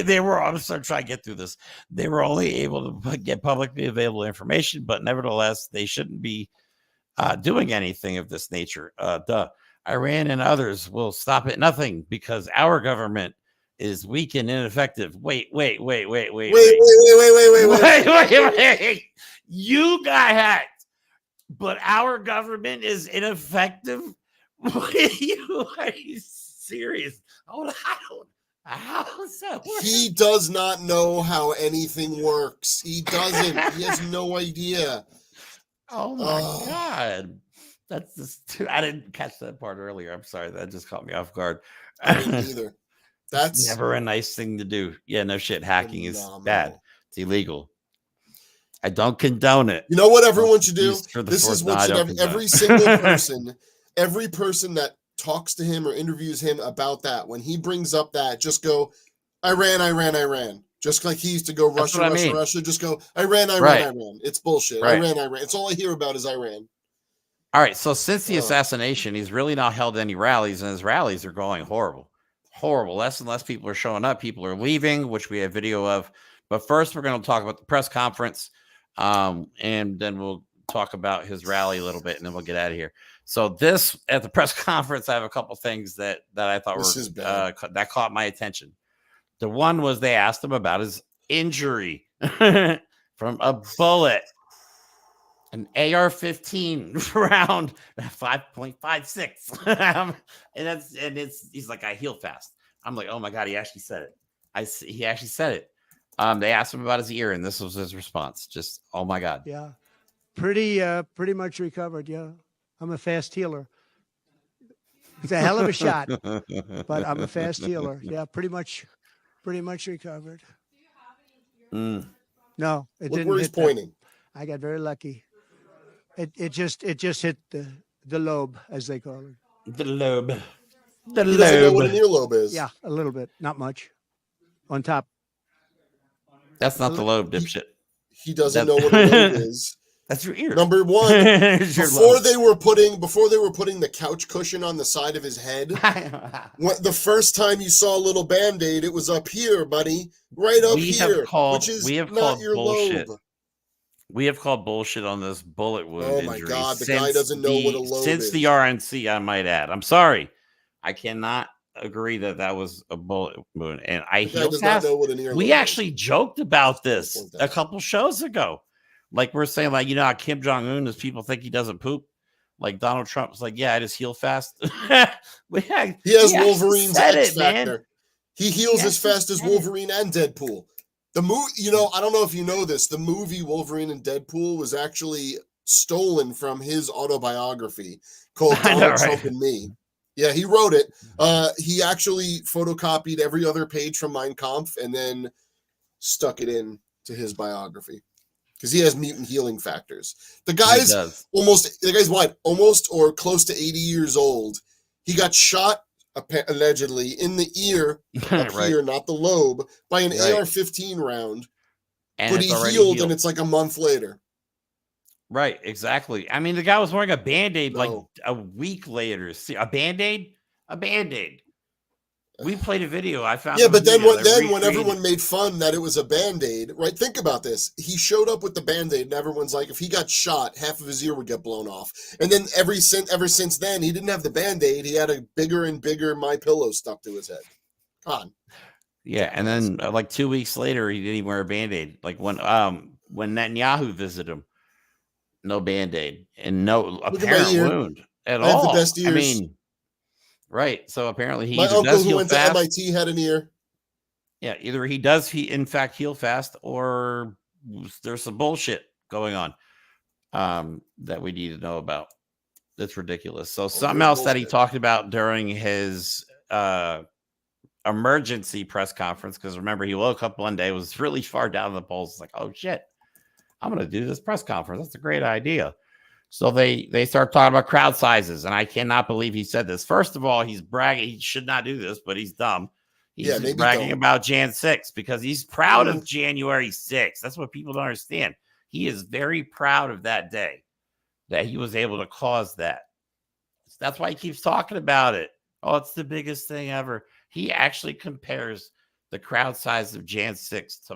They were, I'm just trying to get through this. They were only able to get publicly available information, but nevertheless, they shouldn't be doing anything of this nature. Iran and others will stop at nothing because our government is weak and ineffective. Wait. You got hacked, but our government is ineffective? Are you serious? How does that work? He does not know how anything works. He doesn't. He has no idea. Oh, my God. That's just I didn't catch that part earlier. I'm sorry. That just caught me off guard. I didn't either. That's never a nice thing to do. Yeah, no shit. Hacking is bad. It's illegal. I don't condone it. You know what everyone should do? This is what should every single person, every person that talks to him or interviews him about that, when he brings up that, just go, Iran. Just like he used to go Russia. Just go, Iran. It's bullshit. Right. Iran. It's all I hear about is Iran. All right. So since the assassination, he's really not held any rallies, and his rallies are going horrible. Less and less people are showing up. People are leaving, which we have video of. But first, we're going to talk about the press conference, and then we'll talk about his rally a little bit, and then we'll get out of here. So this, at the press conference, I have a couple things that I thought that caught my attention. The one was they asked him about his injury from a bullet, an AR-15 round, 5.56, and he's like, I heal fast. I'm like, oh my God, he actually said it. He actually said it. They asked him about his ear, and this was his response. Just, oh my God. Yeah, pretty much recovered. Yeah, I'm a fast healer. It's a hell of a shot, but I'm a fast healer. Yeah, pretty much recovered. No, it didn't. Where he's pointing. I got very lucky. It just hit the lobe, as they call it. The lobe. He doesn't know what an earlobe is. Yeah, a little bit, not much. On top. That's not the lobe, dipshit. He doesn't know what a lobe is. That's your ear. Number one, before they were putting the couch cushion on the side of his head, the first time you saw a little Band-Aid, it was up here, buddy. Right up here, which is not your lobe. We have called bullshit on this bullet wound injury. Oh my God, the guy doesn't know what a lobe is. Since the RNC, I might add. I'm sorry. I cannot agree that was a bullet wound. And we actually joked about this a couple shows ago. Like we're saying, like, you know how Kim Jong-un is, people think he doesn't poop. Like Donald Trump's like, yeah, I just heal fast. He has Wolverine's X factor. He heals as fast as Wolverine and Deadpool. The movie, I don't know if you know this, the movie Wolverine and Deadpool was actually stolen from his autobiography called Donald Trump and Me. Yeah, he wrote it. He actually photocopied every other page from Mein Kampf and then stuck it in to his biography. Because he has mutant healing factors. The guy's almost or close to 80 years old. He got shot allegedly in the ear up here, not the lobe, by an AR-15 round. But he healed, and it's like a month later. Right, exactly. I mean, the guy was wearing a Band-Aid like a week later. See, a Band-Aid? A Band-Aid. We played a video. I found. Yeah, but then when everyone made fun that it was a Band-Aid, right? Think about this. He showed up with the Band-Aid, and everyone's like, if he got shot, half of his ear would get blown off. And then ever since then, he didn't have the Band-Aid. He had a bigger and bigger MyPillow stuck to his head. Come on. Yeah, and then like 2 weeks later, he didn't even wear a Band-Aid. Like when Netanyahu visited him, no Band-Aid and no apparent wound at all. I have the best ears. I mean. Right. So apparently my uncle who went to MIT had an ear. Yeah. Either he does in fact heal fast, or there's some bullshit going on that we need to know about. That's ridiculous. So something else that he talked about during his emergency press conference, because remember, he woke up one day, was really far down the polls. It's like, oh shit, I'm going to do this press conference. That's a great idea. So they start talking about crowd sizes, and I cannot believe he said this. First of all, he's bragging. He should not do this, but he's dumb. He's bragging about Jan 6 because he's proud of January 6. That's what people don't understand. He is very proud of that day, that he was able to cause that. That's why he keeps talking about it. Oh, it's the biggest thing ever. He actually compares the crowd size of Jan 6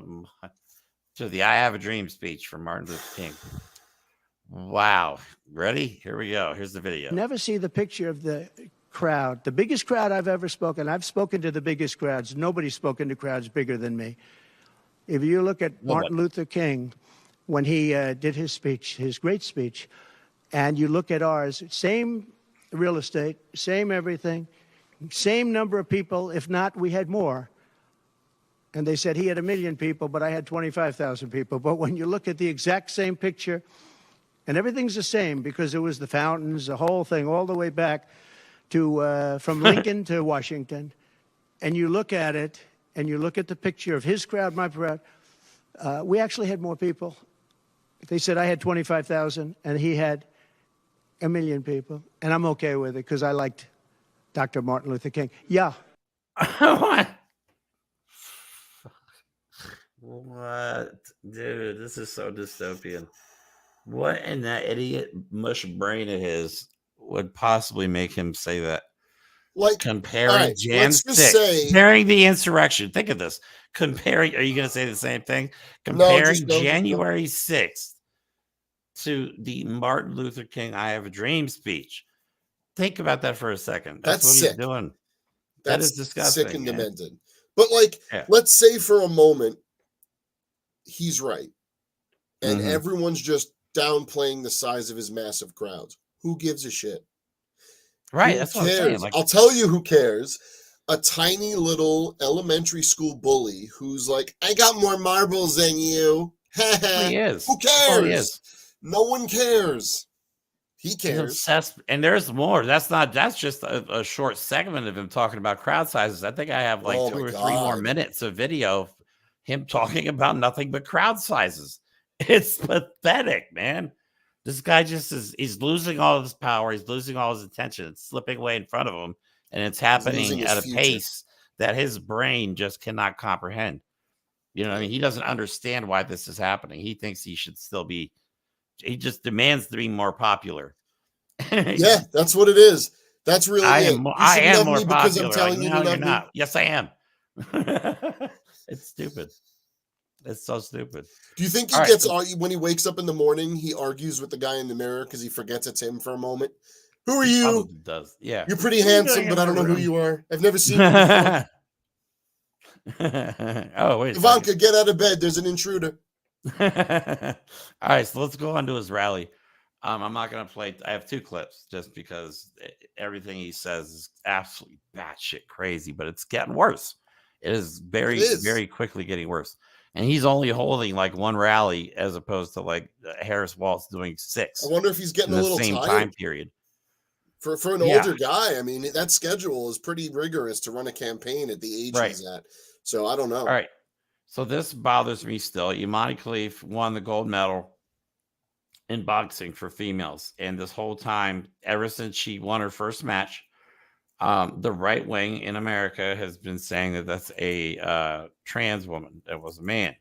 to the I Have a Dream speech from Martin Luther King. Wow. Ready? Here we go. Here's the video. Never see the picture of the crowd. The biggest crowd I've ever spoken. I've spoken to the biggest crowds. Nobody's spoken to crowds bigger than me. If you look at Martin Luther King, when he did his speech, his great speech, and you look at ours, same real estate, same everything, same number of people. If not, we had more. And they said he had 1 million people, but I had 25,000 people. But when you look at the exact same picture, and everything's the same because it was the fountains, the whole thing, all the way back to from Lincoln to Washington. and you look at it, and you look at the picture of his crowd, my crowd, we actually had more people. They said I had 25,000, and he had 1 million people, and I'm okay with it because I liked Dr. Martin Luther King. Yeah. What? Dude, this is so dystopian. What in that idiot mush brain of his would possibly make him say that? Like comparing Jan 6, comparing the insurrection. Think of this. Comparing, are you going to say the same thing? Comparing January 6th to the Martin Luther King I Have a Dream speech. Think about that for a second. That's what sick. He's doing. That's that is disgusting. Sick and demented. But like, let's say for a moment, he's right. And everyone's just downplaying the size of his massive crowds. Who gives a shit? Right. Who that's cares? What I'm saying. Like, I'll tell you who cares. A tiny little elementary school bully who's like, I got more marbles than you. he is. Who cares? He is. No one cares. He cares. He's obsessed. And there's more. That's just a short segment of him talking about crowd sizes. I think I have like 2 or 3 more minutes of video of him talking about nothing but crowd sizes. It's pathetic, man. This guy he's losing all of his power. He's losing all his attention. It's slipping away in front of him. And it's happening at a pace that his brain just cannot comprehend. You know what I mean? He doesn't understand why this is happening. He thinks he should still be, he just demands to be more popular. Yeah, that's what it is. That's really I it. am more popular. Because I'm telling you no, to you're love not. me. Yes, I am. It's stupid. It's so stupid. Do you think he gets when he wakes up in the morning, he argues with the guy in the mirror because he forgets it's him for a moment? Who are you? Probably does. Yeah. You're pretty handsome, but I don't know who you are. I've never seen you before. Oh, wait. Ivanka, get out of bed. There's an intruder. All right, so let's go on to his rally. I'm not going to play. I have 2 clips just because everything he says is absolutely batshit crazy, but it's getting worse. It is very quickly getting worse. And he's only holding like 1 rally as opposed to like Harris Waltz doing 6. I wonder if he's getting in a the little same tired. time period. For an older guy, I mean, that schedule is pretty rigorous to run a campaign at the age he's at. So I don't know. All right. So this bothers me still. Imani Khalif won the gold medal in boxing for females. And this whole time, ever since she won her first match, the right wing in America has been saying that that's a trans woman. That was a man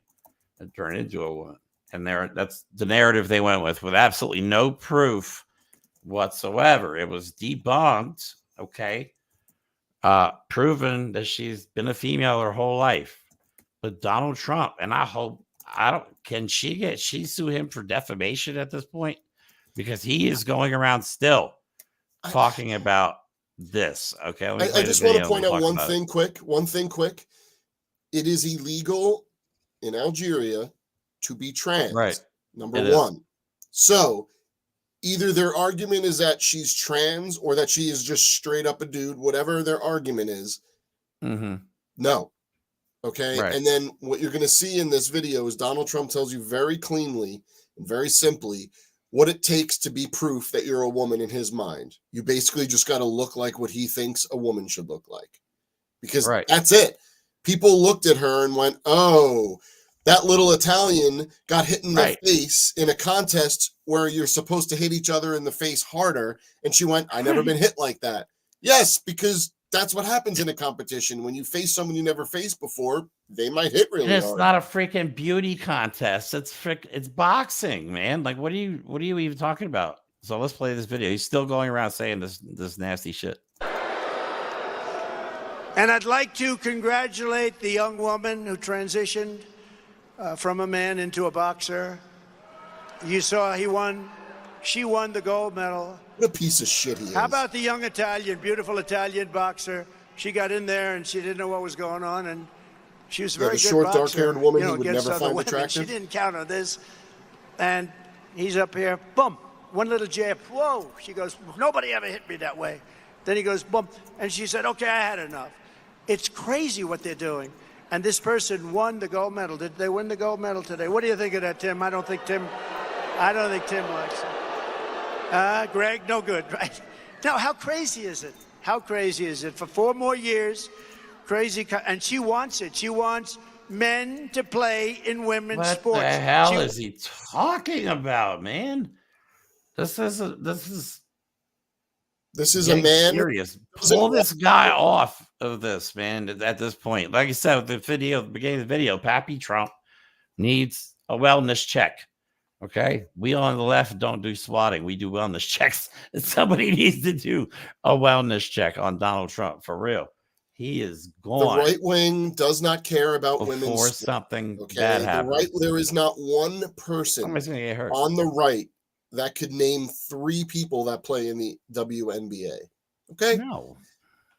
that turned into a woman. And that's the narrative they went with absolutely no proof whatsoever. It was debunked, okay? Proven that she's been a female her whole life. But Donald Trump, and can she sue him for defamation at this point? Because he is going around still talking about this. Okay. I just want to point out one thing quick. It is illegal in Algeria to be trans. Right. Number 1. So either their argument is that she's trans or that she is just straight up a dude, whatever their argument is. No. Okay. Right. And then what you're going to see in this video is Donald Trump tells you very cleanly and very simply what it takes to be proof that you're a woman in his mind. You basically just got to look like what he thinks a woman should look like. Because that's it. People looked at her and went, oh, that little Italian got hit in the face in a contest where you're supposed to hit each other in the face harder. And she went, I never been hit like that. Yes, because that's what happens in a competition. When you face someone you never faced before, they might hit really hard. It's not a freaking beauty contest. It's boxing, man. Like, what are you even talking about? So let's play this video. He's still going around saying this nasty shit. And I'd like to congratulate the young woman who transitioned from a man into a boxer. You saw she won the gold medal. What a piece of shit he is. How about the young beautiful Italian boxer? She got in there and she didn't know what was going on, and she was a very good short, boxer. dark-haired woman he would against never other find women. attractive. She didn't count on this. And he's up here, boom, one little jab. Whoa, she goes, nobody ever hit me that way. Then he goes, boom, and she said, okay, I had enough. It's crazy what they're doing. And this person won the gold medal. Did they win the gold medal today? What do you think of that, Tim? I don't think Tim likes it. Greg, no good, right? Now, how crazy is it? How crazy is it? For 4 more years, crazy, and she wants it. She wants men to play in women's sports. What the hell is he talking about, man? This is a man. Serious. Pull this guy off of this, man. At this point, like I said, with the video, the beginning of the video, Pappy Trump needs a wellness check. Okay, we on the left don't do swatting. We do wellness checks. Somebody needs to do a wellness check on Donald Trump for real. He is gone. The right wing does not care about women's before something bad happens. There is not one person Somebody's gonna get hurt on the right that could name 3 people that play in the WNBA. Okay, no,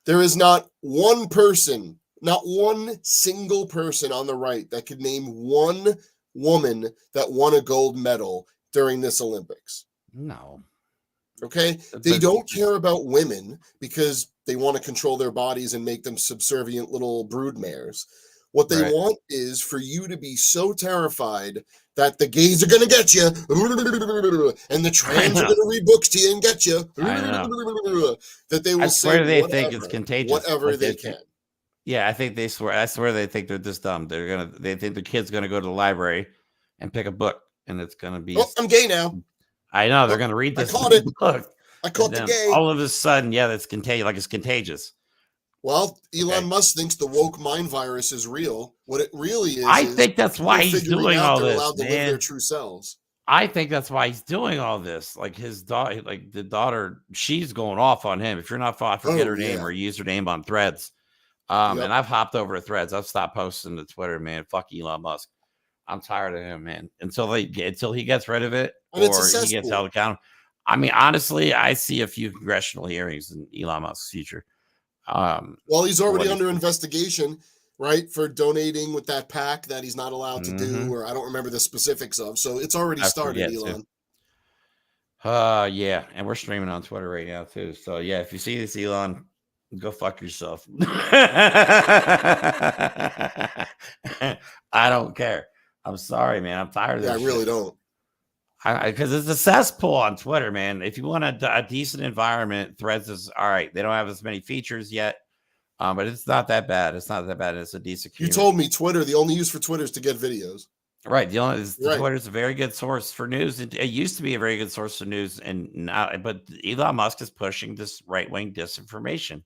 there is not one person, not one single person on the right that could name one woman that won a gold medal during this Olympics. No. Okay? They don't care about women because they want to control their bodies and make them subservient little broodmares. What they want is for you to be so terrified that the gays are going to get you and the trans are going to read books to you and get you that they will say they think it's contagious. Whatever they can. Yeah, I think they swear. I swear they think they're just dumb. They think the kid's gonna go to the library and pick a book, and it's gonna be. Oh, I'm gay now. I know they're gonna read this book. I caught the gay. All of a sudden, yeah, that's contagious. Like it's contagious. Well, Elon Musk thinks the woke mind virus is real. What it really is, I think that's why he's doing all this. Allowed to live their true selves. I think that's why he's doing all this. Like his daughter, like the daughter, she's going off on him. If you're not, forget her name or use her name on Threads. And I've hopped over to Threads. I've stopped posting to Twitter, man. Fuck Elon Musk. I'm tired of him, man. Until he gets rid of it or he gets held accountable. I mean, honestly, I see a few congressional hearings in Elon Musk's future. Well, he's already under investigation, right, for donating with that PAC that he's not allowed to do, or I don't remember the specifics of. So it's already started, Elon. Yeah, and we're streaming on Twitter right now too. So yeah, if you see this, Elon, go fuck yourself. I don't care. I'm sorry, man. I'm tired of this. I really don't. Because it's a cesspool on Twitter, man. If you want a decent environment, Threads is all right. They don't have as many features yet, but it's not that bad. It's not that bad. It's a decent community. You told me Twitter, the only use for Twitter is to get videos. Right. Twitter is a very good source for news. It used to be a very good source for news, but Elon Musk is pushing this right-wing disinformation.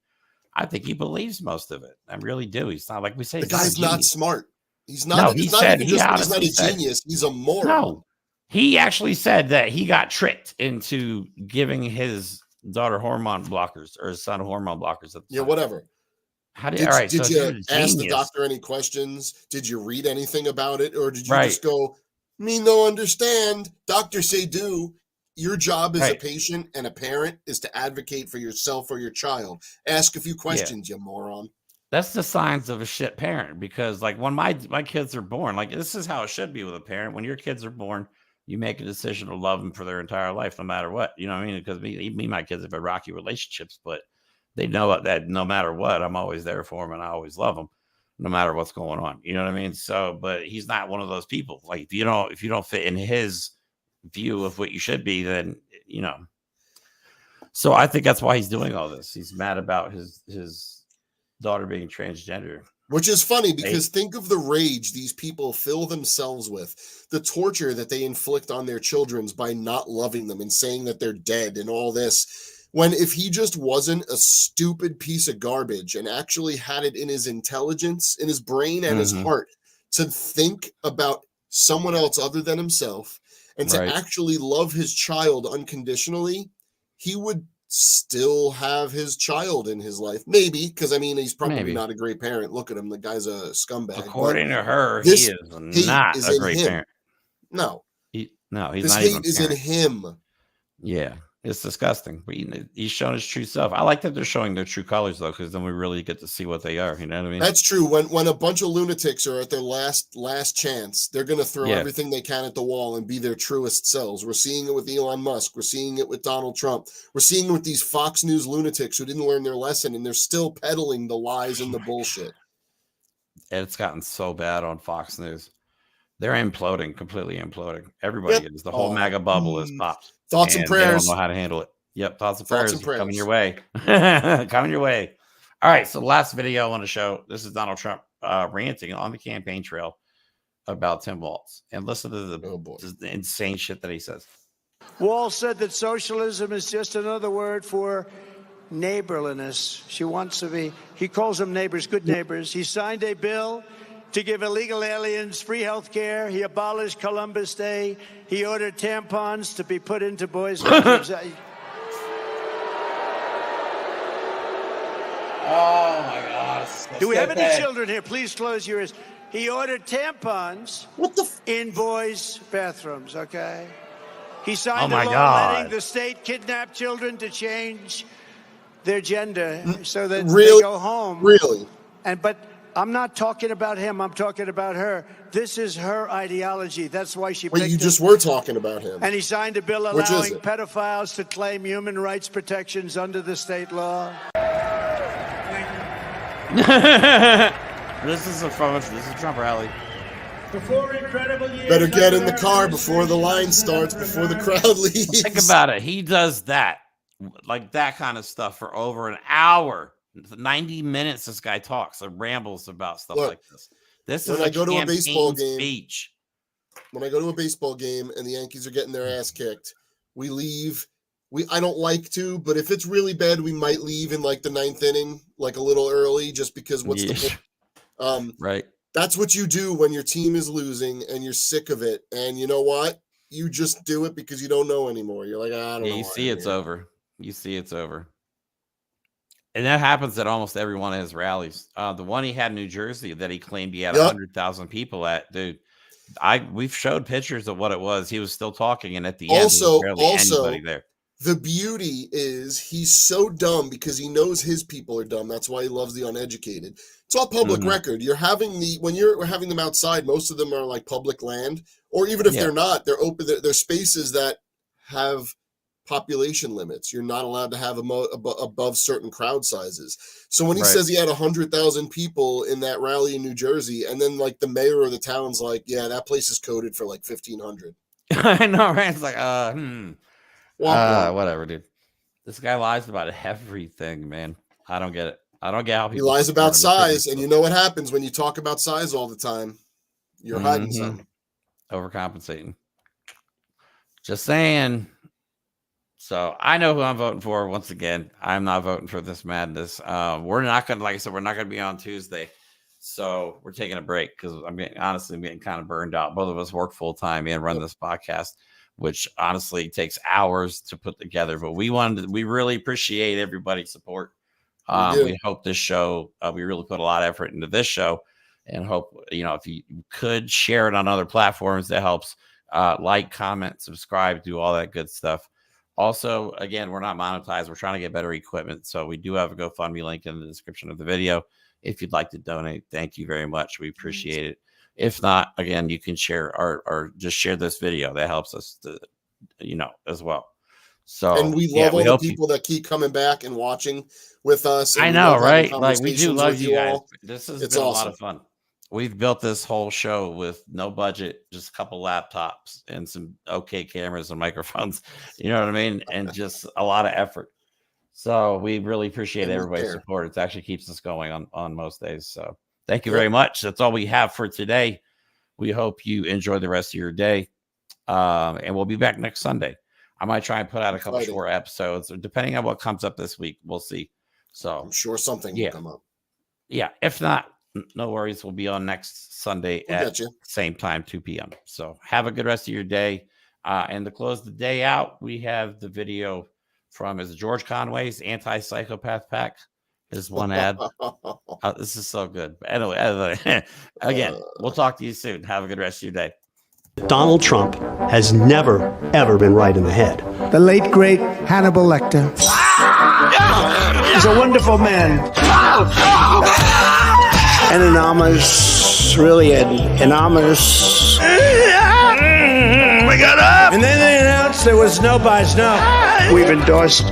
I think he believes most of it. I really do. He's not like we say. The guy's not smart. He's not. No, he's not a genius. He's a moron. No, he actually said that he got tricked into giving his daughter hormone blockers or his son hormone blockers. Yeah, whatever. Did you ask the doctor any questions? Did you read anything about it, or did you just go, "Me no understand"? Doctor say do. Your job as a patient and a parent is to advocate for yourself or your child. Ask a few questions, you moron. That's the signs of a shit parent, because like when my kids are born, like this is how it should be with a parent. When your kids are born, you make a decision to love them for their entire life, no matter what. You know what I mean? Because me and my kids have had rocky relationships, but they know that no matter what, I'm always there for them and I always love them, no matter what's going on. You know what I mean? So, but he's not one of those people. Like if you don't fit in his view of what you should be, then you know. So I think that's why he's doing all this. He's mad about his daughter being transgender. Which is funny because think of the rage these people fill themselves with, the torture that they inflict on their children by not loving them and saying that they're dead and all this. When if he just wasn't a stupid piece of garbage and actually had it in his intelligence, in his brain and his heart to think about someone else other than himself and to actually love his child unconditionally, he would still have his child in his life. Maybe, because I mean, he's probably not a great parent. Look at him. The guy's a scumbag. According to her, he is not a great parent. No. He's this not hate even is in him. Yeah. It's disgusting, but he's shown his true self. I like that they're showing their true colors, though, because then we really get to see what they are. You know what I mean? That's true. When a bunch of lunatics are at their last chance, they're going to throw everything they can at the wall and be their truest selves. We're seeing it with Elon Musk. We're seeing it with Donald Trump. We're seeing it with these Fox News lunatics who didn't learn their lesson, and they're still peddling the lies and the bullshit. It's gotten so bad on Fox News. They're imploding, completely imploding. Everybody is. The whole MAGA bubble is popped. Thoughts and prayers. They don't know how to handle it. Yep, thoughts and prayers coming your way. Coming your way. All right, so the last video I want to show, this is Donald Trump ranting on the campaign trail about Tim Walz. And listen to the insane shit that he says. Walz said that socialism is just another word for neighborliness. She wants to be, he calls them neighbors, good neighbors. He signed a bill to give illegal aliens free health care. He abolished Columbus Day. He ordered tampons to be put into boys' bathrooms. Oh my God. Do we have any children here? Please close your ears. He ordered tampons in boys' bathrooms, okay? He signed a law letting the state kidnap children to change their gender so that they go home. Really? But I'm not talking about him. I'm talking about her. This is her ideology. That's why she picked Well, you just were talking about him. And he signed a bill Which is allowing it? pedophiles to claim human rights protections under the state law. This is a Trump rally. Better get in the car before the line starts, before the crowd leaves. Think about it. He does that, like that kind of stuff for over an hour. 90 minutes this guy talks and rambles about stuff like this. This is when I go to a baseball game speech. When I go to a baseball game and the Yankees are getting their ass kicked, we leave. I don't like to, but if it's really bad, we might leave in like the 9th inning, like a little early, just because what's the point? Right. That's what you do when your team is losing and you're sick of it. And you know what? You just do it because you don't know anymore. You're like, I don't know. You see it's over. You see it's over. And that happens at almost every one of his rallies. The one he had in New Jersey that he claimed he had 100,000 people at, dude. We've showed pictures of what it was. He was still talking, and at the end, there was barely anybody there. The beauty is he's so dumb because he knows his people are dumb. That's why he loves the uneducated. It's all public record. When you're having them outside, most of them are like public land, or even if they're not, they're open. They're spaces that have population limits. You're not allowed to have above certain crowd sizes. So when he says he had 100,000 people in that rally in New Jersey, and then like the mayor of the town's like, yeah, that place is coded for like 1,500. I know, right? It's like, whatever, dude. This guy lies about everything, man. I don't get it. I don't get how people. He lies about size, and you know what happens when you talk about size all the time. You're hiding something. Overcompensating. Just saying. So I know who I'm voting for. Once again, I'm not voting for this madness. We're not going to, like I said, we're not going to be on Tuesday. So we're taking a break because I'm getting kind of burned out. Both of us work full time and run this podcast, which honestly takes hours to put together. But we really appreciate everybody's support. We hope this show, we really put a lot of effort into this show, and hope, if you could share it on other platforms, that helps. Like, comment, subscribe, do all that good stuff. Also, again, we're not monetized. We're trying to get better equipment. So we do have a GoFundMe link in the description of the video. If you'd like to donate, thank you very much. We appreciate it. If not, again, you can share or just share this video. That helps us to, as well. So, and we love all the people that keep coming back and watching with us. I know, right? Like, we do love you guys. This has been a lot of fun. We've built this whole show with no budget, just a couple laptops and some okay cameras and microphones. You know what I mean? And just a lot of effort. So we really appreciate everybody's support. It actually keeps us going on most days. So thank you very much. That's all we have for today. We hope you enjoy the rest of your day. And we'll be back next Sunday. I might try and put out a couple short episodes, depending on what comes up this week. We'll see. So I'm sure something will come up. Yeah. If not, no worries. We'll be on next Sunday at same time, 2 p.m. So have a good rest of your day. And to close the day out, we have the video from George Conway's Anti-Psychopath Pack. Is one ad. This is so good. But anyway, again, we'll talk to you soon. Have a good rest of your day. Donald Trump has never, ever been right in the head. The late, great Hannibal Lecter. He's a wonderful man. An enormous, really an enormous. We got up! And then they announced there was no buys, no. We've endorsed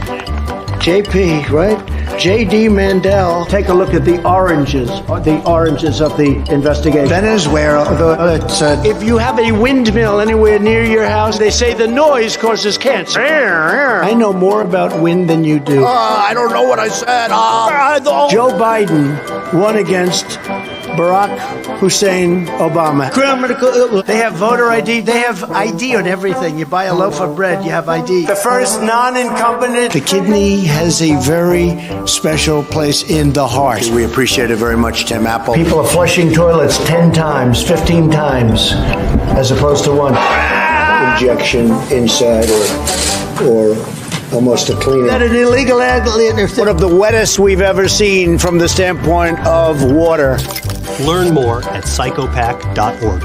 JP, right? J.D. Mandel, take a look at the oranges of the investigation. Venezuela, if you have a windmill anywhere near your house, they say the noise causes cancer. I know more about wind than you do. I don't know what I said. Joe Biden won against Barack Hussein Obama. They have voter ID. They have ID on everything. You buy a loaf of bread, you have ID. The first non-incumbent. The kidney has a very special place in the heart. We appreciate it very much, Tim Apple. People are flushing toilets 10 times, 15 times, as opposed to one injection inside or almost a cleaning. That an illegal one of the wettest we've ever seen from the standpoint of water. Learn more at psychopac.org.